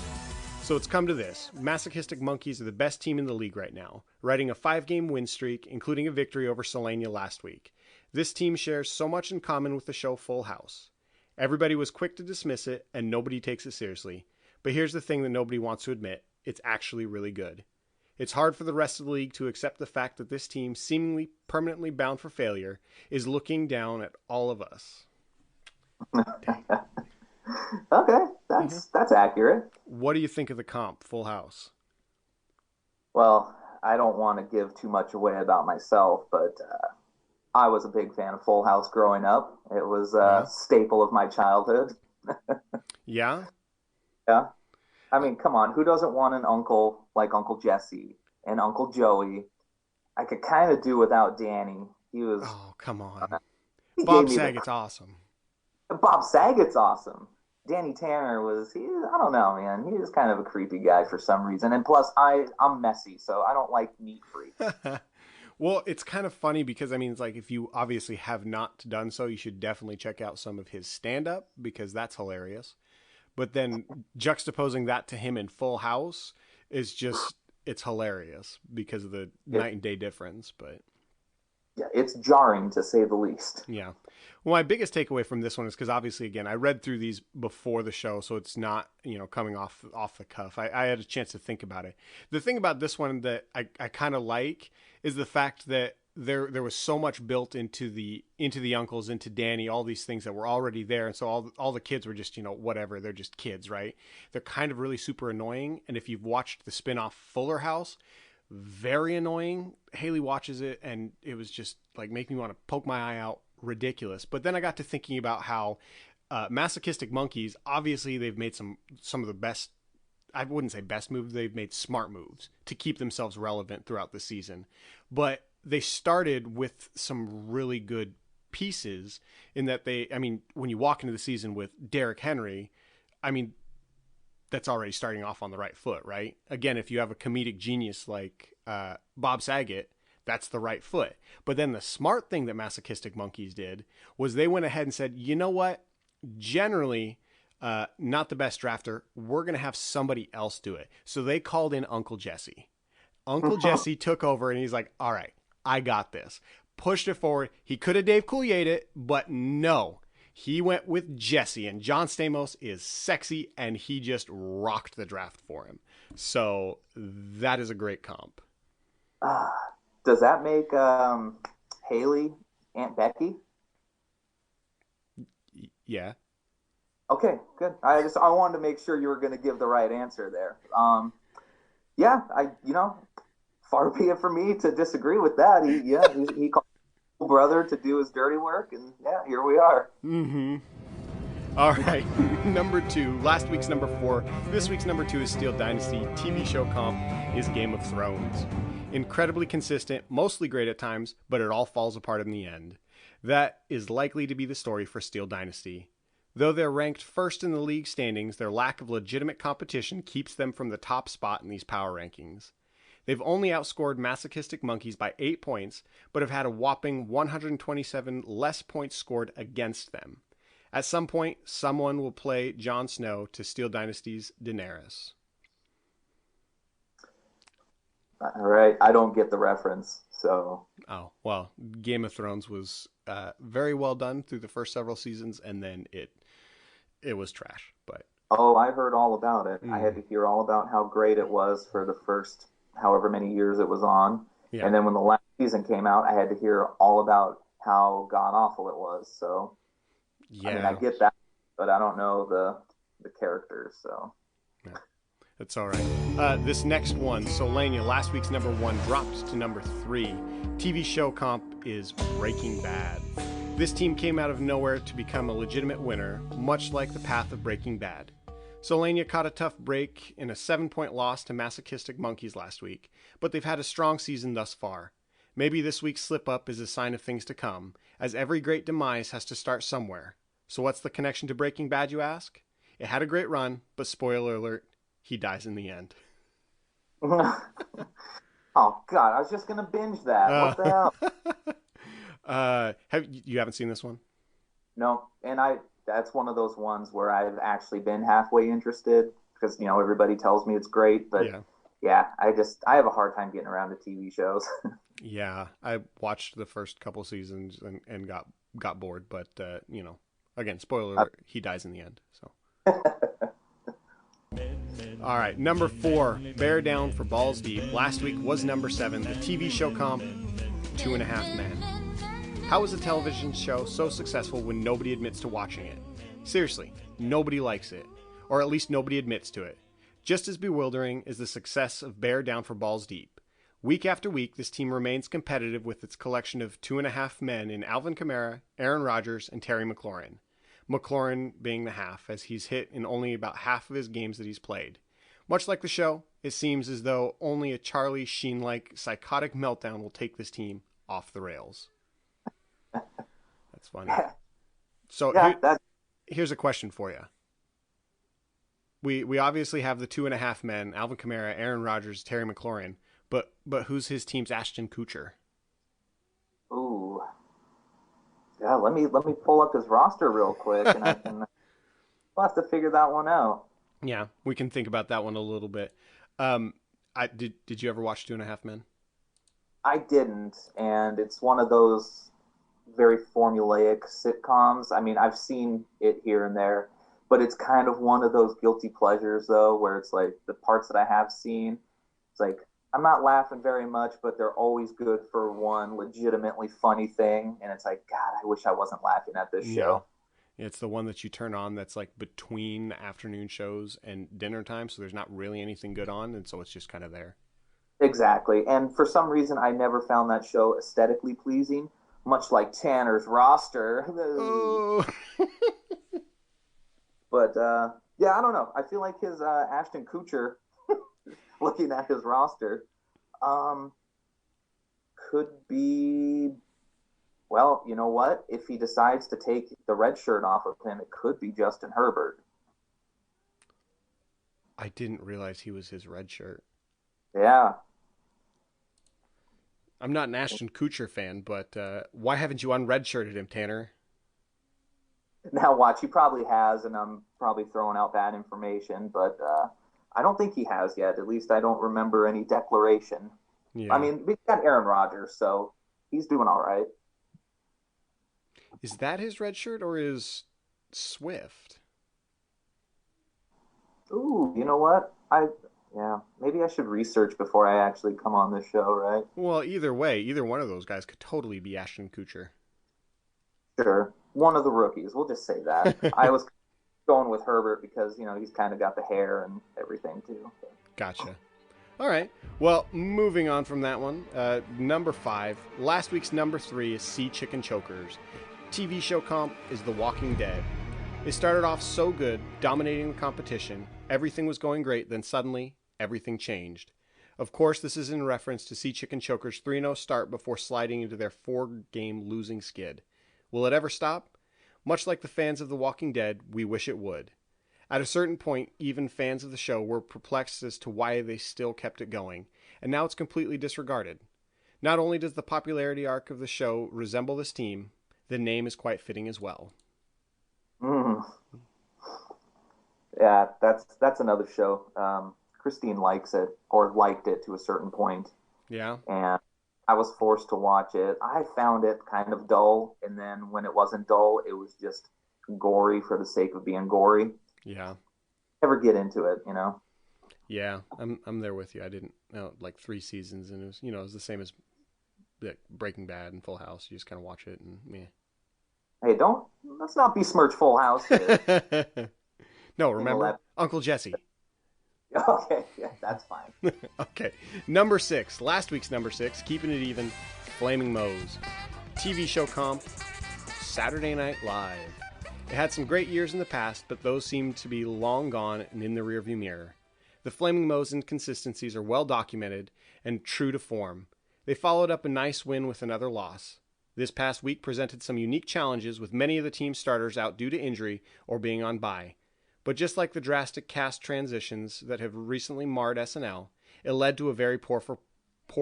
So it's come to this. Masochistic Monkeys are the best team in the league right now, riding a 5-game win streak, including a victory over Solania last week. This team shares so much in common with the show Full House. Everybody was quick to dismiss it, and nobody takes it seriously. But here's the thing that nobody wants to admit. It's actually really good. It's hard for the rest of the league to accept the fact that this team, seemingly permanently bound for failure, is looking down at all of us. Okay, that's accurate. What do you think of the comp, Full House? Well, I don't want to give too much away about myself, but I was a big fan of Full House growing up. It was a staple of my childhood. Yeah? Yeah. I mean, come on. Who doesn't want an uncle like Uncle Jesse and Uncle Joey? I could kind of do without Danny. He was... Oh, come on. Bob Saget's awesome. Bob Saget's awesome. Danny Tanner I don't know, man. He was kind of a creepy guy for some reason. And plus, I'm messy, so I don't like neat freaks. Well, it's kind of funny because, I mean, it's like if you obviously have not done so, you should definitely check out some of his stand-up because that's hilarious. But then juxtaposing that to him in Full House is just, it's hilarious because of the night and day difference. But yeah, it's jarring to say the least. Yeah. Well, my biggest takeaway from this one is because obviously, again, I read through these before the show, so it's not, coming off the cuff. I had a chance to think about it. The thing about this one that I kind of like is the fact that there was so much built into the uncles, into Danny, all these things that were already there, and so all the kids were just whatever, they're just kids, right? They're kind of really super annoying, and if you've watched the spin-off Fuller House, very annoying. Haley watches it, and it was just like making me want to poke my eye out. Ridiculous. But then I got to thinking about how Masochistic Monkeys, obviously they've made some of the best, I wouldn't say best moves, they've made smart moves to keep themselves relevant throughout the season. But they started with some really good pieces in that when you walk into the season with Derrick Henry, that's already starting off on the right foot, right? Again, if you have a comedic genius like Bob Saget, that's the right foot. But then the smart thing that Masochistic Monkeys did was they went ahead and said, you know what? Generally, not the best drafter. We're going to have somebody else do it. So they called in Uncle Jesse. Uncle Jesse took over and he's like, all right, I got this. Pushed it forward. He could have Dave Coulier it, but no. He went with Jesse, and John Stamos is sexy, and he just rocked the draft for him. So that is a great comp. Does that make Haley Aunt Becky? Yeah. Okay, good. I wanted to make sure you were going to give the right answer there. Yeah, far be it for me to disagree with that. He called his brother to do his dirty work, and yeah, here we are. Mm-hmm. All right, number 2. Last week's number 4. This week's number 2 is Steel Dynasty. TV show comp is Game of Thrones. Incredibly consistent, mostly great at times, but it all falls apart in the end. That is likely to be the story for Steel Dynasty. Though they're ranked first in the league standings, their lack of legitimate competition keeps them from the top spot in these power rankings. They've only outscored Masochistic Monkeys by 8 points, but have had a whopping 127 less points scored against them. At some point, someone will play Jon Snow to Steel Dynasty's Daenerys. All right, I don't get the reference, so... Oh, well, Game of Thrones was very well done through the first several seasons, and then it was trash, but... Oh, I heard all about it. I had to hear all about how great it was for the first however many years it was on. Yeah. And then when the last season came out, I had to hear all about how god-awful it was, so... Yeah. I get that, but I don't know the characters, so... Yeah. That's all right. This next one, Solania, last week's number 1, dropped to number 3. TV show comp is Breaking Bad. This team came out of nowhere to become a legitimate winner, much like the path of Breaking Bad. Solania caught a tough break in a 7-point loss to Masochistic Monkeys last week, but they've had a strong season thus far. Maybe this week's slip-up is a sign of things to come, as every great demise has to start somewhere. So what's the connection to Breaking Bad, you ask? It had a great run, but spoiler alert, he dies in the end. Oh God, I was just gonna binge that. What the hell? You haven't seen this one? No, and that's one of those ones where I've actually been halfway interested because everybody tells me it's great, but Yeah. yeah, I have a hard time getting around to TV shows. Yeah, I watched the first couple seasons and got bored, but again, spoiler alert, he dies in the end. So, all right, number 4, Bear Down for Balls Deep. Last week was number 7, the TV show comp, 2.5 Men. How is a television show so successful when nobody admits to watching it? Seriously, nobody likes it, or at least nobody admits to it. Just as bewildering is the success of Bear Down for Balls Deep. Week after week, this team remains competitive with its collection of 2.5 men in Alvin Kamara, Aaron Rodgers, and Terry McLaurin. McLaurin being the half, as he's hit in only about half of his games that he's played. Much like the show, it seems as though only a Charlie Sheen-like psychotic meltdown will take this team off the rails. That's funny. So here's a question for you. We obviously have the 2.5 men, Alvin Kamara, Aaron Rodgers, Terry McLaurin, but who's his team's Ashton Kutcher? Ooh. Yeah, let me pull up his roster real quick and we'll have to figure that one out. Yeah, we can think about that one a little bit. Did you ever watch 2.5 Men? I didn't, and it's one of those very formulaic sitcoms. I mean, I've seen it here and there, but it's kind of one of those guilty pleasures, though, where it's like the parts that I have seen, it's like I'm not laughing very much, but they're always good for one legitimately funny thing, and it's like, God, I wish I wasn't laughing at this show. It's the one that you turn on that's like between afternoon shows and dinner time, so there's not really anything good on, and so it's just kind of there. Exactly. And for some reason, I never found that show aesthetically pleasing, much like Tanner's roster. Oh. But yeah, I don't know. I feel like his Ashton Kutcher, looking at his roster, could be. Well, you know what? If he decides to take the red shirt off of him, it could be Justin Herbert. I didn't realize he was his red shirt. Yeah. I'm not an Ashton Kutcher fan, but why haven't you unredshirted him, Tanner? Now watch, he probably has, and I'm probably throwing out bad information, but I don't think he has yet. At least I don't remember any declaration. Yeah. I mean, we got Aaron Rodgers, so he's doing all right. Is that his red shirt or is Swift? Ooh, you know what? Maybe I should research before I actually come on this show, right? Well, either way, either one of those guys could totally be Ashton Kutcher. Sure. One of the rookies. We'll just say that. I was going with Herbert because, he's kind of got the hair and everything, too. Gotcha. All right. Well, moving on from that one. Number 5. Last week's number 3 is Sea Chicken Chokers. TV show comp is The Walking Dead. It started off so good, dominating the competition. Everything was going great, then suddenly, everything changed. Of course, this is in reference to Sea Chicken Chokers' 3-0 start before sliding into their 4-game losing skid. Will it ever stop? Much like the fans of The Walking Dead, we wish it would. At a certain point, even fans of the show were perplexed as to why they still kept it going, and now it's completely disregarded. Not only does the popularity arc of the show resemble this team, the name is quite fitting as well. Mm. Yeah, that's another show. Christine likes it, or liked it to a certain point. Yeah. And I was forced to watch it. I found it kind of dull, and then when it wasn't dull, it was just gory for the sake of being gory. Yeah. Never get into it, Yeah, I'm there with you. I didn't know, like 3 seasons, and it was it was the same as Breaking Bad and Full House. You just kind of watch it and meh. Hey, let's not besmirch Full House here. No, remember Uncle Jesse. Okay, yeah, that's fine. Okay, number 6. Last week's number 6, keeping it even. Flaming Moe's. TV show comp, Saturday Night Live. It had some great years in the past, but those seem to be long gone and in the rearview mirror. The Flaming Moe's inconsistencies are well documented and true to form. They followed up a nice win with another loss. This past week presented some unique challenges with many of the team's starters out due to injury or being on bye. But just like the drastic cast transitions that have recently marred SNL, it led to a very poor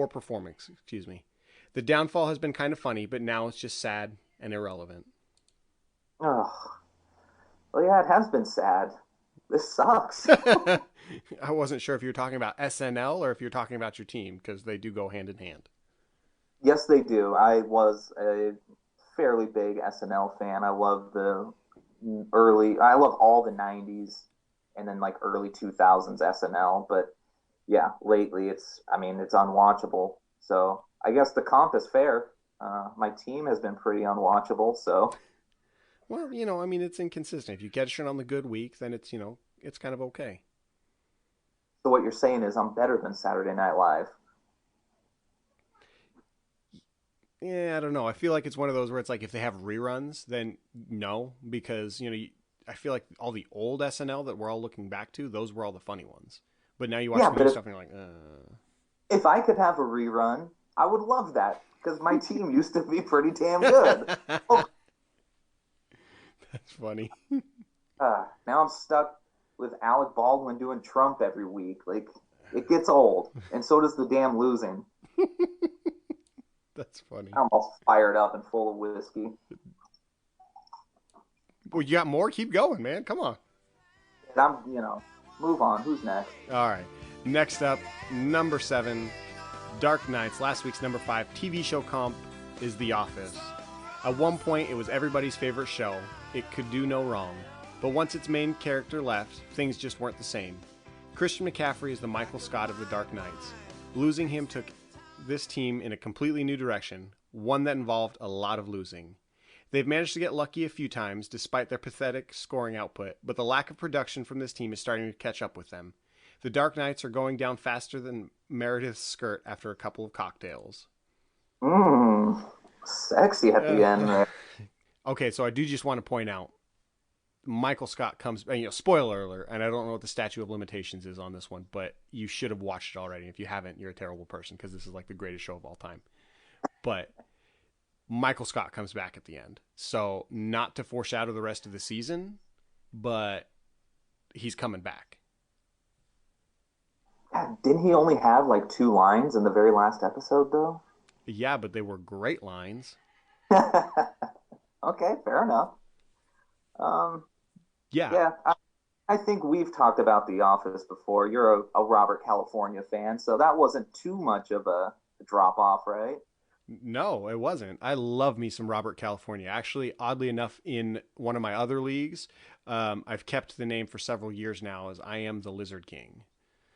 performance. Excuse me. The downfall has been kind of funny, but now it's just sad and irrelevant. Oh, well, yeah, it has been sad. This sucks. I wasn't sure if you were talking about SNL or if you're talking about your team, because they do go hand in hand. Yes, they do. I was a fairly big SNL fan. I love all the 90s and then like early 2000s SNL. But yeah, lately it's unwatchable. So I guess the comp is fair. My team has been pretty unwatchable. So, Well, it's inconsistent. If you catch it on the good week, then it's kind of okay. so what you're saying is I'm better than Saturday Night Live. Yeah, I don't know. I feel like it's one of those where it's like if they have reruns, then no, because I feel like all the old SNL that we're all looking back to, those were all the funny ones. But now you watch Yeah, the new stuff and you're like, if I could have a rerun, I would love that because my team used to be pretty damn good. Oh, That's funny. now I'm stuck with Alec Baldwin doing Trump every week. Like it gets old, and so does the damn losing. That's funny. I'm all fired up and full of whiskey. Well, you got more? Keep going, man. Come on. And move on. Who's next? All right. Next up, number 7, Dark Knights. Last week's number 5 TV show comp is The Office. At one point, it was everybody's favorite show. It could do no wrong. But once its main character left, things just weren't the same. Christian McCaffrey is the Michael Scott of The Dark Knights. Losing him took this team in a completely new direction, one that involved a lot of losing. They've managed to get lucky a few times despite their pathetic scoring output, but the lack of production from this team is starting to catch up with them. The Dark Knights are going down faster than Meredith's skirt after a couple of cocktails. Sexy at the end there. Okay, so I do just want to point out, Michael Scott comes, spoiler alert, and I don't know what the statute of limitations is on this one, but you should have watched it already. If you haven't, you're a terrible person because this is like the greatest show of all time. But Michael Scott comes back at the end. So not to foreshadow the rest of the season, but he's coming back. God, didn't he only have like 2 lines in the very last episode though? Yeah, but they were great lines. Okay, fair enough. Yeah. Yeah, I think we've talked about The Office before. You're a Robert California fan, so that wasn't too much of a drop off, right? No, it wasn't. I love me some Robert California. Actually, oddly enough, in one of my other leagues, I've kept the name for several years now as I Am the Lizard King.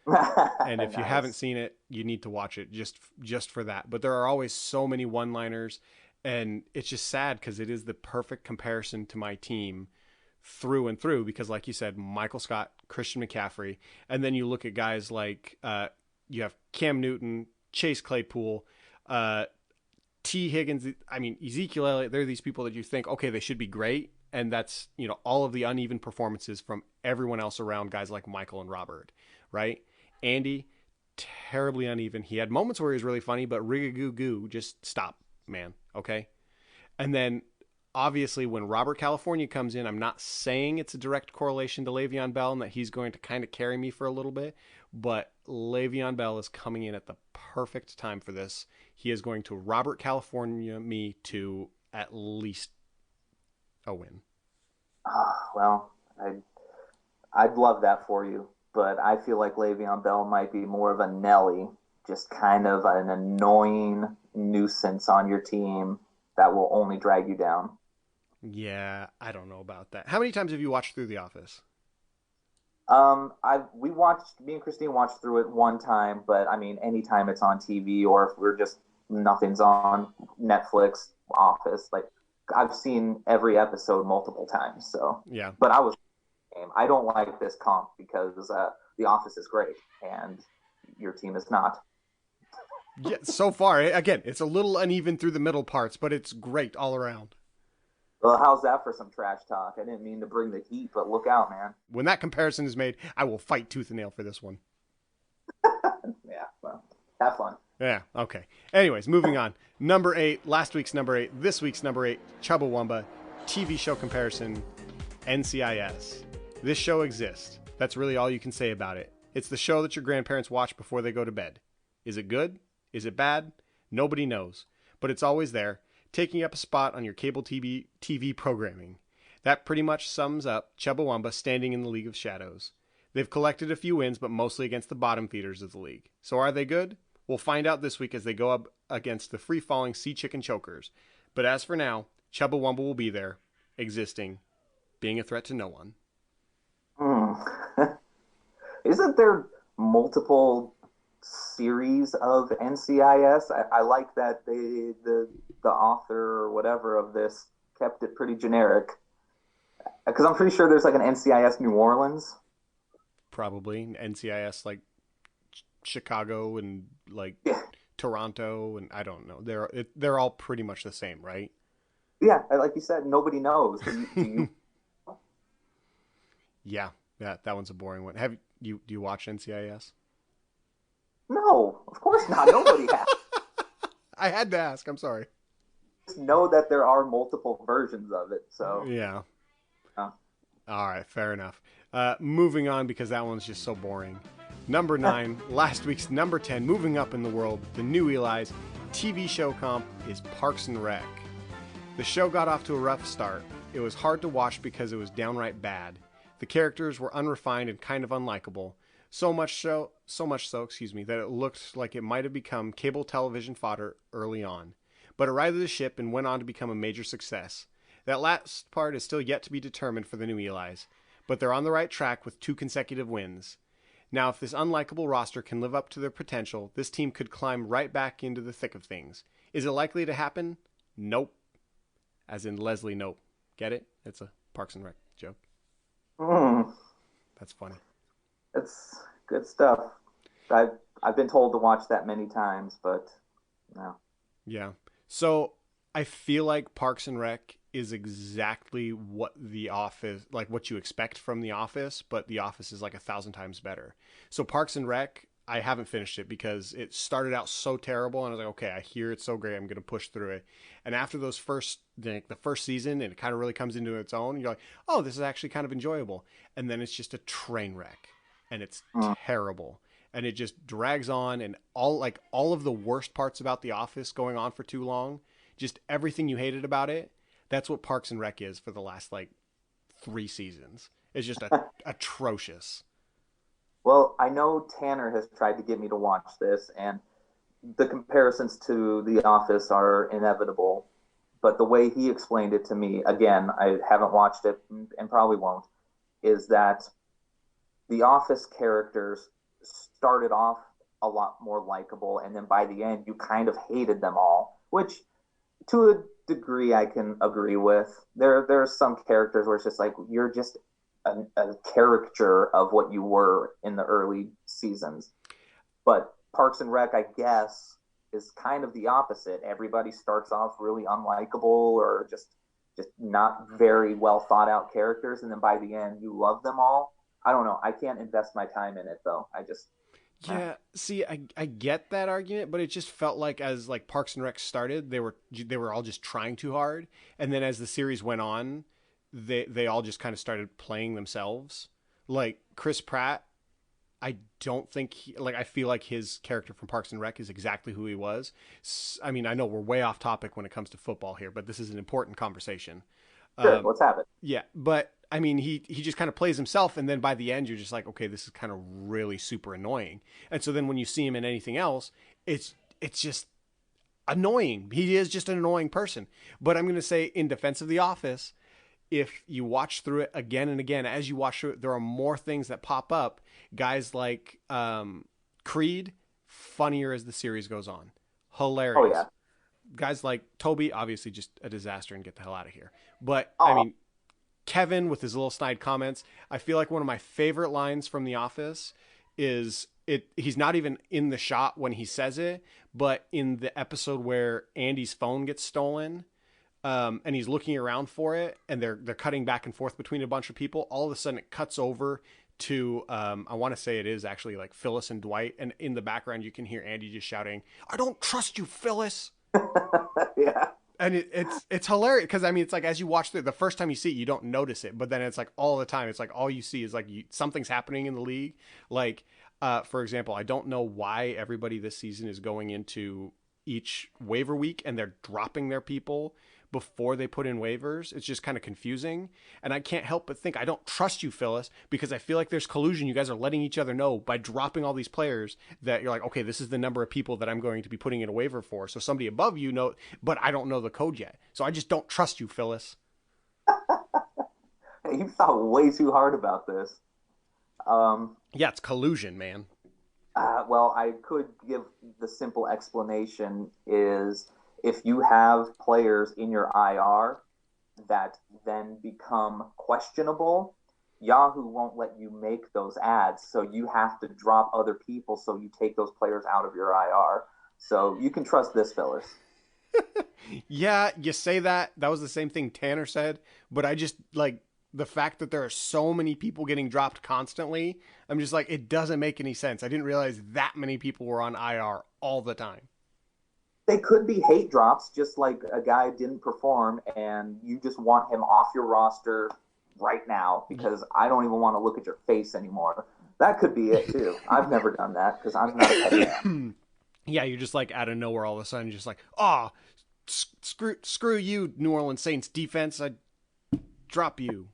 And if you haven't seen it, you need to watch it just for that. But there are always so many one-liners, and it's just sad because it is the perfect comparison to my team through and through because, like you said, Michael Scott, Christian McCaffrey, and then you look at guys like you have Cam Newton, Chase Claypool, T. Higgins. I mean, Ezekiel Elliott. They're these people that you think, okay, they should be great, and that's all of the uneven performances from everyone else around guys like Michael and Robert, right? Andy, terribly uneven. He had moments where he was really funny, but rig-a-goo-goo, just stop, man, okay? And then obviously, when Robert California comes in, I'm not saying it's a direct correlation to Le'Veon Bell and that he's going to kind of carry me for a little bit, but Le'Veon Bell is coming in at the perfect time for this. He is going to Robert California me to at least a win. Well, I'd love that for you, but I feel like Le'Veon Bell might be more of a Nelly, just kind of an annoying nuisance on your team that will only drag you down. Yeah, I don't know about that. How many times have you watched through The Office? Me and Christine watched through it one time, but I mean, anytime it's on TV or if nothing's on Netflix, Office, like I've seen every episode multiple times. So yeah, but I don't like this comp because The Office is great and your team is not. Yeah, so far, again, it's a little uneven through the middle parts, but it's great all around. Well, how's that for some trash talk? I didn't mean to bring the heat, but look out, man. When that comparison is made, I will fight tooth and nail for this one. Yeah, well, have fun. Yeah, okay. Anyways, moving on. Number 8, last week's number 8, this week's number 8, Chubbawamba, TV show comparison, NCIS. This show exists. That's really all you can say about it. It's the show that your grandparents watch before they go to bed. Is it good? Is it bad? Nobody knows. But it's always there, taking up a spot on your cable TV programming. That pretty much sums up Chubbawamba standing in the League of Shadows. They've collected a few wins, but mostly against the bottom feeders of the league. So are they good? We'll find out this week as they go up against the free-falling Sea Chicken Chokers. But as for now, Chubbawamba will be there, existing, being a threat to no one. Isn't there multiple series of NCIS? I like that the author or whatever of this kept it pretty generic. Because I'm pretty sure there's like an NCIS New Orleans. Probably NCIS like Chicago and like Toronto, and I don't know. They're all pretty much the same, right? Yeah, like you said, nobody knows. Do you... Yeah, that one's a boring one. Do you watch NCIS? No, of course not. Nobody has. I had to ask. I'm sorry. Just know that there are multiple versions of it. So yeah. All right, fair enough. Moving on, because that one's just so boring. Number 9, last week's number 10, moving up in the world, the new Eli's TV show comp is Parks and Rec. The show got off to a rough start. It was hard to watch because it was downright bad. The characters were unrefined and kind of unlikable. So much so, that it looked like it might have become cable television fodder early on. But it righted the ship and went on to become a major success. That last part is still yet to be determined for the new Eli's, but they're on the right track with 2 consecutive wins. Now, if this unlikable roster can live up to their potential, this team could climb right back into the thick of things. Is it likely to happen? Nope. As in Leslie Nope. Get it? It's a Parks and Rec joke. That's funny. It's good stuff. I've been told to watch that many times, but no. Yeah. So I feel like Parks and Rec is exactly what The Office, like what you expect from The Office, but The Office is like 1,000 times better. So Parks and Rec, I haven't finished it because it started out so terrible, and I was like, okay, I hear it's so great, I'm going to push through it. And after the first season, and it kind of really comes into its own, you're like, oh, this is actually kind of enjoyable. And then it's just a train wreck, and it's terrible. And it just drags on, and all of the worst parts about The Office going on for too long, just everything you hated about it, that's what Parks and Rec is for the last 3 seasons. It's just atrocious. Well, I know Tanner has tried to get me to watch this, and the comparisons to The Office are inevitable. But the way he explained it to me, again, I haven't watched it and probably won't, is that The Office characters started off a lot more likable, and then by the end, you kind of hated them all, which to a degree I can agree with. There are some characters where it's just like, you're just a caricature of what you were in the early seasons. But Parks and Rec, I guess, is kind of the opposite. Everybody starts off really unlikable or just not very well thought out characters, and then by the end you love them all. I don't know. I can't invest my time in it though. Yeah, see, I get that argument, but it just felt like as Parks and Rec started, they were all just trying too hard, and then as the series went on, they all just kind of started playing themselves. Like Chris Pratt, I don't think I feel like his character from Parks and Rec is exactly who he was. I mean, I know we're way off topic when it comes to football here, but this is an important conversation. Sure, let's have it. Yeah, but I mean, he just kind of plays himself, and then by the end, you're just like, okay, this is kind of really super annoying. And so then when you see him in anything else, it's just annoying. He is just an annoying person. But I'm going to say, in defense of The Office, if you watch through it again and again, as you watch through it, there are more things that pop up. Guys like Creed, funnier as the series goes on. Hilarious. Oh, yeah. Guys like Toby, obviously just a disaster and get the hell out of here. But, I mean, Kevin with his little snide comments, I feel like one of my favorite lines from The Office is he's not even in the shot when he says it, but in the episode where Andy's phone gets stolen, and he's looking around for it, and they're cutting back and forth between a bunch of people. All of a sudden, it cuts over to I want to say it is actually Phyllis and Dwight, and in the background you can hear Andy just shouting, "I don't trust you, Phyllis." Yeah. And it's hilarious because I mean it's like as you watch the first time you see it you don't notice it, but then it's like all the time it's like all you see is like something's happening in the league. Like for example, I don't know why everybody this season is going into each waiver week and they're dropping their people before they put in waivers. It's just kind of confusing. And I can't help but think I don't trust you, Phyllis, because I feel like there's collusion. You guys are letting each other know by dropping all these players that you're like, okay, this is the number of people that I'm going to be putting in a waiver for. So somebody above you know, but I don't know the code yet. So I just don't trust you, Phyllis. You thought way too hard about this. Yeah, it's collusion, man. Well, I could give the simple explanation is if you have players in your IR that then become questionable, Yahoo won't let you make those ads. So you have to drop other people so you take those players out of your IR. So you can trust this, Phyllis. Yeah, you say that. That was the same thing Tanner said, but I just like the fact that there are so many people getting dropped constantly. I'm just like, it doesn't make any sense. I didn't realize that many people were on IR all the time. They could be hate drops, just like a guy didn't perform and you just want him off your roster right now because I don't even want to look at your face anymore. That could be it too. I've never done that because I'm not a petty man. Yeah, you're just like out of nowhere all of a sudden, you're just like, oh, screw you, New Orleans Saints defense. I drop you.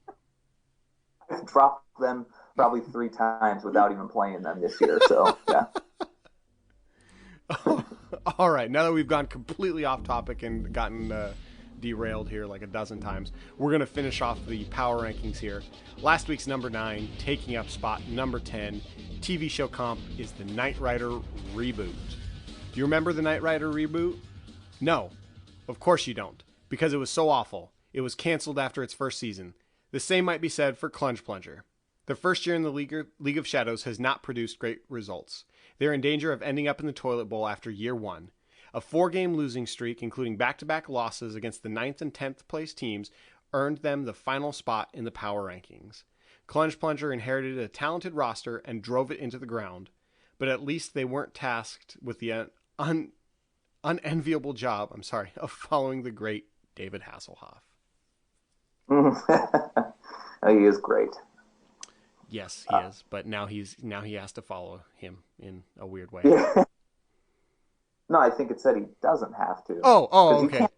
I've dropped them probably 3 times without even playing them this year. So yeah. All right, now that we've gone completely off topic and gotten derailed here like a dozen times, we're going to finish off the power rankings here. Last week's number 9, taking up spot number 10, TV show comp is the Knight Rider reboot. Do you remember the Knight Rider reboot? No, of course you don't, because it was so awful. It was canceled after its first season. The same might be said for Clunge Plunger. Their first year in the League of Shadows has not produced great results. They're in danger of ending up in the toilet bowl after year 1. A 4-game losing streak, including back-to-back losses against the 9th and 10th place teams, earned them the final spot in the power rankings. Clunge Plunger inherited a talented roster and drove it into the ground, but at least they weren't tasked with the unenviable job, of following the great David Hasselhoff. He is great. Yes, he is, but now he has to follow him in a weird way. Yeah. No, I think it said he doesn't have to. Oh, okay. You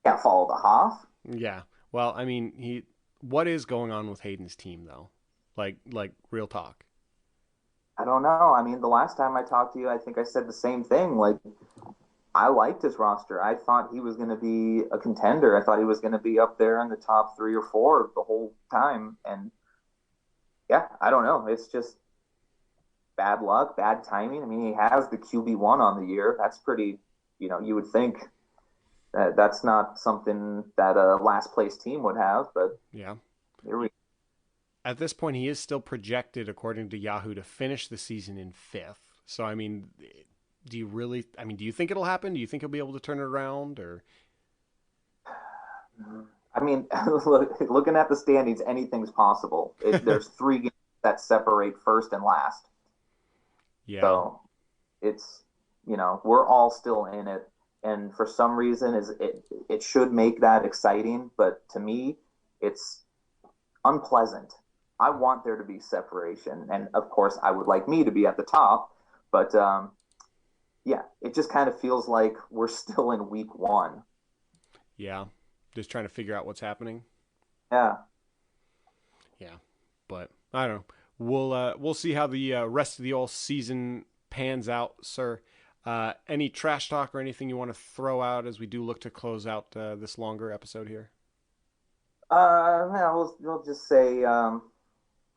can't follow the Hoff. Yeah. Well, I mean, what is going on with Hayden's team though? Like real talk. I don't know. I mean, the last time I talked to you, I think I said the same thing. Like, I liked his roster. I thought he was going to be a contender. I thought he was going to be up there in the top 3 or 4 the whole time. And yeah, I don't know. It's just bad luck, bad timing. I mean, he has the QB1 on the year. That's pretty, you would think that that's not something that a last place team would have, but yeah. Here we At this point, he is still projected, according to Yahoo, to finish the season in 5th. So, I mean, do you think it'll happen? Do you think he'll be able to turn it around or? I mean, looking at the standings, anything's possible. There's 3 games that separate first and last. Yeah. So it's, we're all still in it. And for some reason, it should make that exciting. But to me, it's unpleasant. I want there to be separation. And of course, I would like me to be at the top. But yeah, it just kind of feels like we're still in week 1. Yeah. Just trying to figure out what's happening. Yeah. Yeah. But I don't know. We'll see how the rest of the all season pans out, sir. Any trash talk or anything you want to throw out as we do look to close out this longer episode here? Yeah, we'll just say,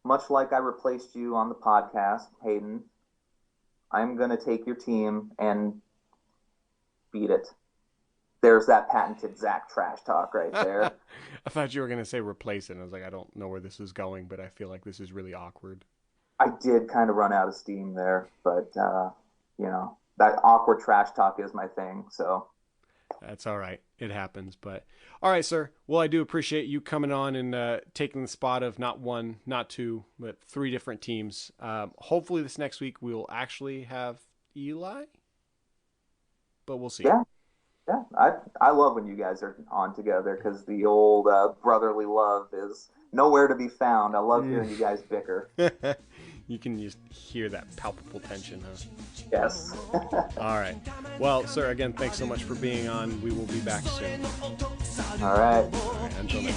much like I replaced you on the podcast, Hayden, I'm going to take your team and beat it. There's that patented Zach trash talk right there. I thought you were going to say replace it. I was like, I don't know where this is going, but I feel like this is really awkward. I did kind of run out of steam there, but, that awkward trash talk is my thing, so. That's all right. It happens, but all right, sir. Well, I do appreciate you coming on and taking the spot of not 1, not 2, but 3 different teams. Hopefully this next week we will actually have Eli, but we'll see. Yeah, I love when you guys are on together because the old brotherly love is nowhere to be found. I love hearing you guys bicker. You can just hear that palpable tension, huh? Yes. All right. Well, sir, again, thanks so much for being on. We will be back soon. All right. All right, until then.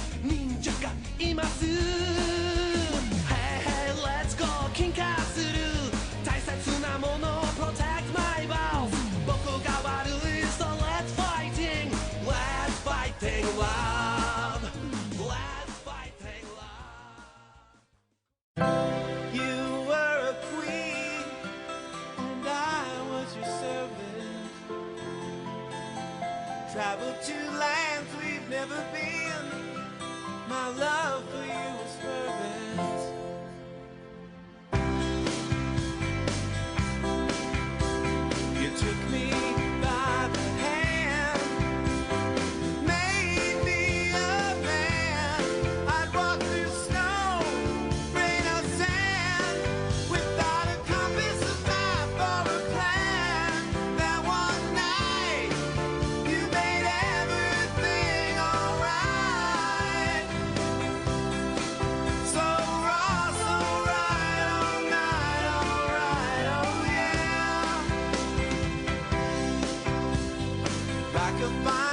Travel to lands we've never been. My love for you is fervent. You took me by the hand, made me a man. I'd walk through snow, rain or sand, without a compass, a map, or a plan. That one night you made everything alright. So raw, so right, all night, alright, oh yeah. Like a fine